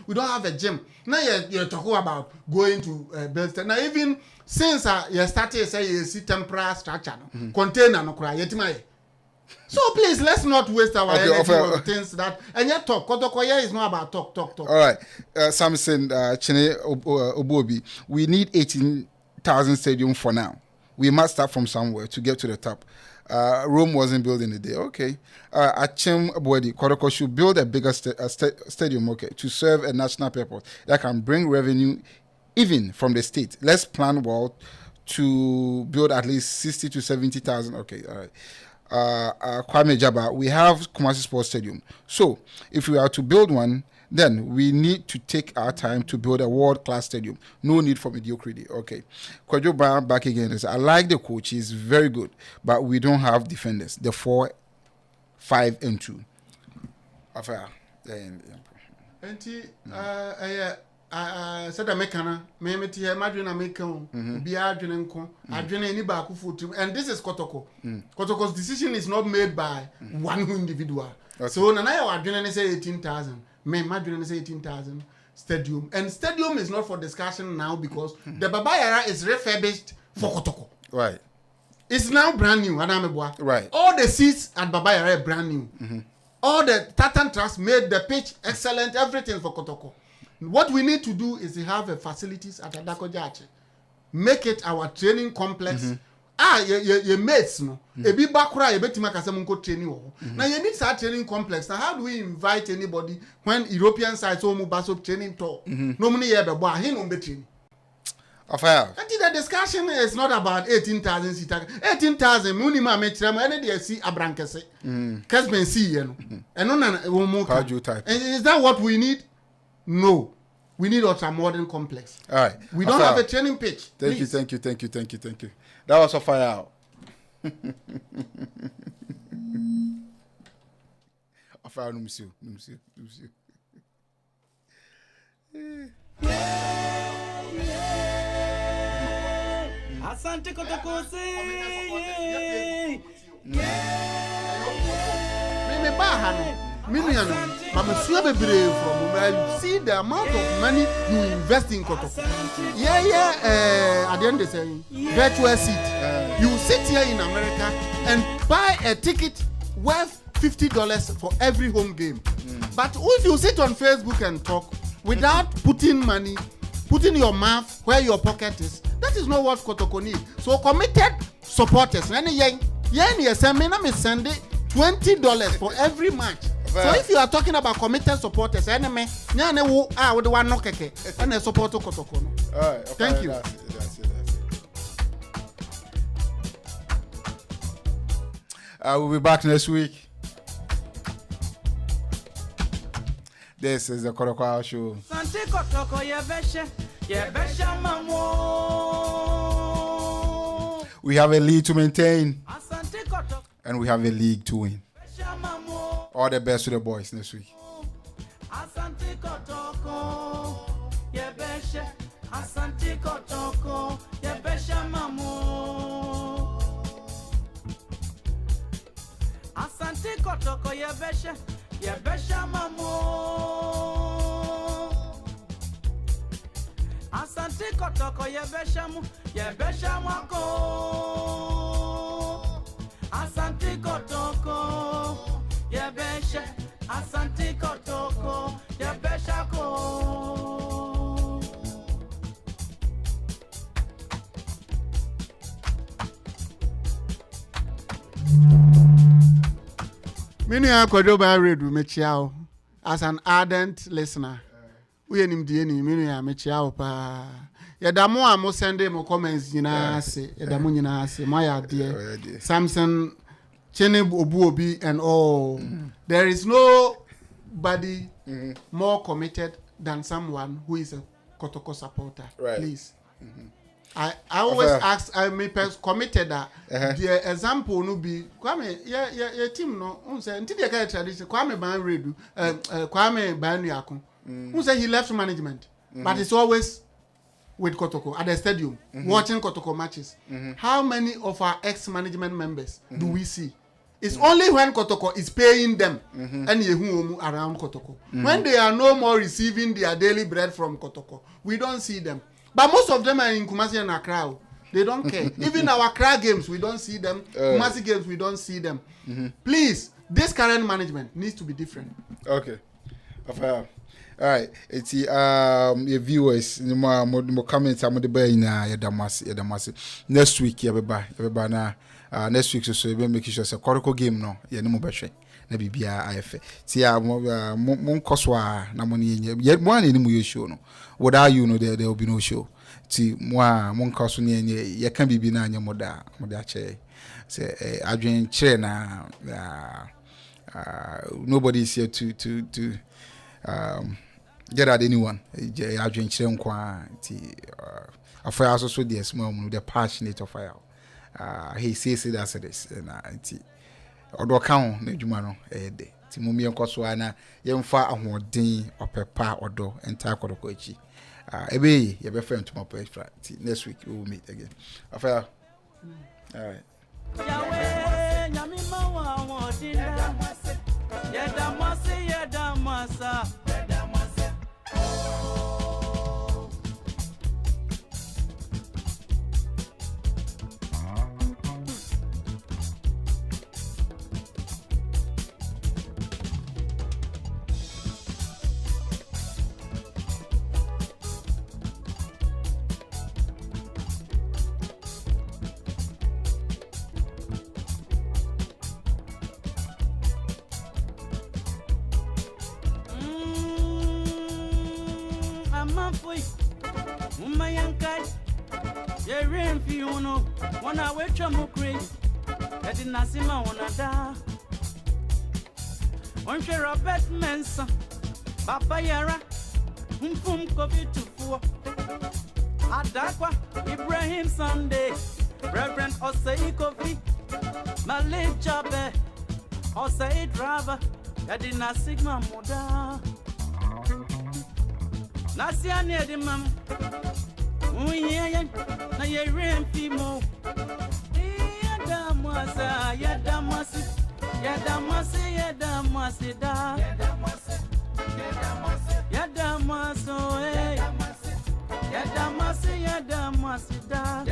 Speaker 3: we don't have a gym. Now you're talking about going to build. Now even since you started say you see temporary structure, container no cry yet. So please let's not waste our energy on things that and yet talk. Kotoko is not about talk.
Speaker 1: All right, Samson Chene Obobi, we need 18,000 stadium for now. We must start from somewhere to get to the top. Rome wasn't built in a day. Okay. Achim Abwedi, Kotoko should build a bigger stadium, okay, to serve a national purpose that can bring revenue even from the state. Let's plan well to build at least 60 to 70,000. Okay, all right. Kwame Jaba, we have Kumasi Sports Stadium. So, if we are to build one, then we need to take our time to build a world-class stadium. No need for mediocrity. Okay. Kwajo back again. I like the coach. He's very good. But we don't have defenders. The 4, 5, and 2.
Speaker 3: Said the mekana, memeti here, Madrina Mekon, Biadrin Nko, Adrina Nibaku Futu, and this is Kotoko. Kotoko's decision is not made by one individual. Okay. So Nanaya Adrina say 18,000. Madrid is 18,000 stadium, and stadium is not for discussion now because the Babayara is refurbished for Kotoko.
Speaker 1: Right.
Speaker 3: It's now brand new.
Speaker 1: Right.
Speaker 3: All the seats at Babayara are brand new. All the Tartan Trust made the pitch excellent. Everything for Kotoko. What we need to do is to have a facilities at Adako Jache. Make it our training complex. Your mates, no. Ebi bakura ebetima kasemunko training. Now you need that training complex. Now how do we invite anybody when European sites omu baso training tour? No money here be boy, he no be training.
Speaker 1: Affair.
Speaker 3: I think the discussion is not about 18,000 seats. 18,000 minimum metrem any dey see abrankese. Kasben see you know. And no na omo type. And is that what we need? No. We need ultra modern complex.
Speaker 1: All right.
Speaker 3: We don't have a training pitch.
Speaker 1: Thank you. That was a fire out. A fire numsiu.
Speaker 2: Asante Kotoko say.
Speaker 3: Me bahano. From see the amount of money you invest in Kotoko. At the end they say virtual seat. You sit here in America and buy a ticket worth $50 for every home game. But if you sit on Facebook and talk without putting your mouth where your pocket is, that is not what Kotoko needs. So committed supporters. Send $20 for every match. So if you are talking about committed supporters, enemy, with one no keke, and a support to Kotoko.
Speaker 1: Alright,
Speaker 3: thank you.
Speaker 1: That's it. We'll be back next week. This is the Kotoko Show.
Speaker 2: Sante Kotoko yebesha mamo.
Speaker 1: We have a lead to maintain,
Speaker 2: Asante Kotoko.
Speaker 1: and we have a league to win. All the best to the boys next week.
Speaker 2: Asante Kotoko, yebesha. Asante Kotoko, yebesha mamo. Asante Kotoko, yebesha mamo. Asante Kotoko, yebesha mwako. Asante Kotoko, yebesha. Asante Kotoko, yebesha ko.
Speaker 3: Many are Kodoba read with Mechiao. as an ardent listener. We him the any me ya me chia pa. Ya da mo am send them comments nyina ase. Ya da mo nyina ase. My idea. Samson Chene Obuobi and all. There is nobody more committed than someone who is a Kotoko supporter.
Speaker 1: Right.
Speaker 3: Please. I always ask, I may committed that the example no be Kwame, yeah, team no, say until the kind of tradition, Kwame Ban Redu, Kwame Ban Yakun, who say he left management, but it's always with Kotoko at the stadium, watching Kotoko matches. How many of our ex-management members do we see? It's only when Kotoko is paying them and you around Kotoko. When they are no more receiving their daily bread from Kotoko, we don't see them. But most of them are in Kumasi and Accra. They don't care. Even our Accra games, we don't see them. Kumasi games, we don't see them. Please, this current management needs to be different.
Speaker 1: Okay. All right. It's your viewers. More comments. I'm the boy in Yadamasi. Next week, everybody na. Next week, so we make sure say Kotoko game no. Yeah, no more battery. Na bibia IF. See, mon koswa na money. Yet one in the show no. Without you, no, there will be no show. See, mon kosu ye can be na moda che. Say, Adrian che na. Nobody is here to get at anyone. Adrian che nkwa ti. After also the small, the passionate of fire. He says it as it is, and odo kan na dwuma no de ti mumie nkoso ana yemfa ahoden opepa odo enta Kotoko echi ebe ye be friend to my page next week we will meet again after all right
Speaker 2: Yawe nyami mawa wodinda yeda masa Wana wecha mukri edi nasima wana da onche Robert Mensa Papa Yara Mpum Kofi Tufuo Adakwa Ibrahim Sunday Reverend Osei Kofi Malik Jabe Osei Driver edi nasigma moda Nasiani edi mam Uye na ye remfimo Yadamasi da Yadamasi da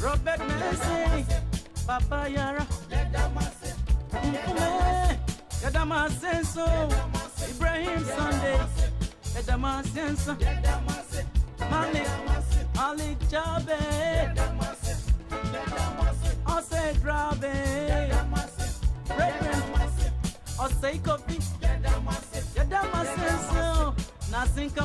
Speaker 2: Robert Messi Papa Yara Yadamasi so Ibrahim Sunday Yadamasi Malik Jabe Ose Drabe Reverend Osei Kofi Yadamasi so Nasinka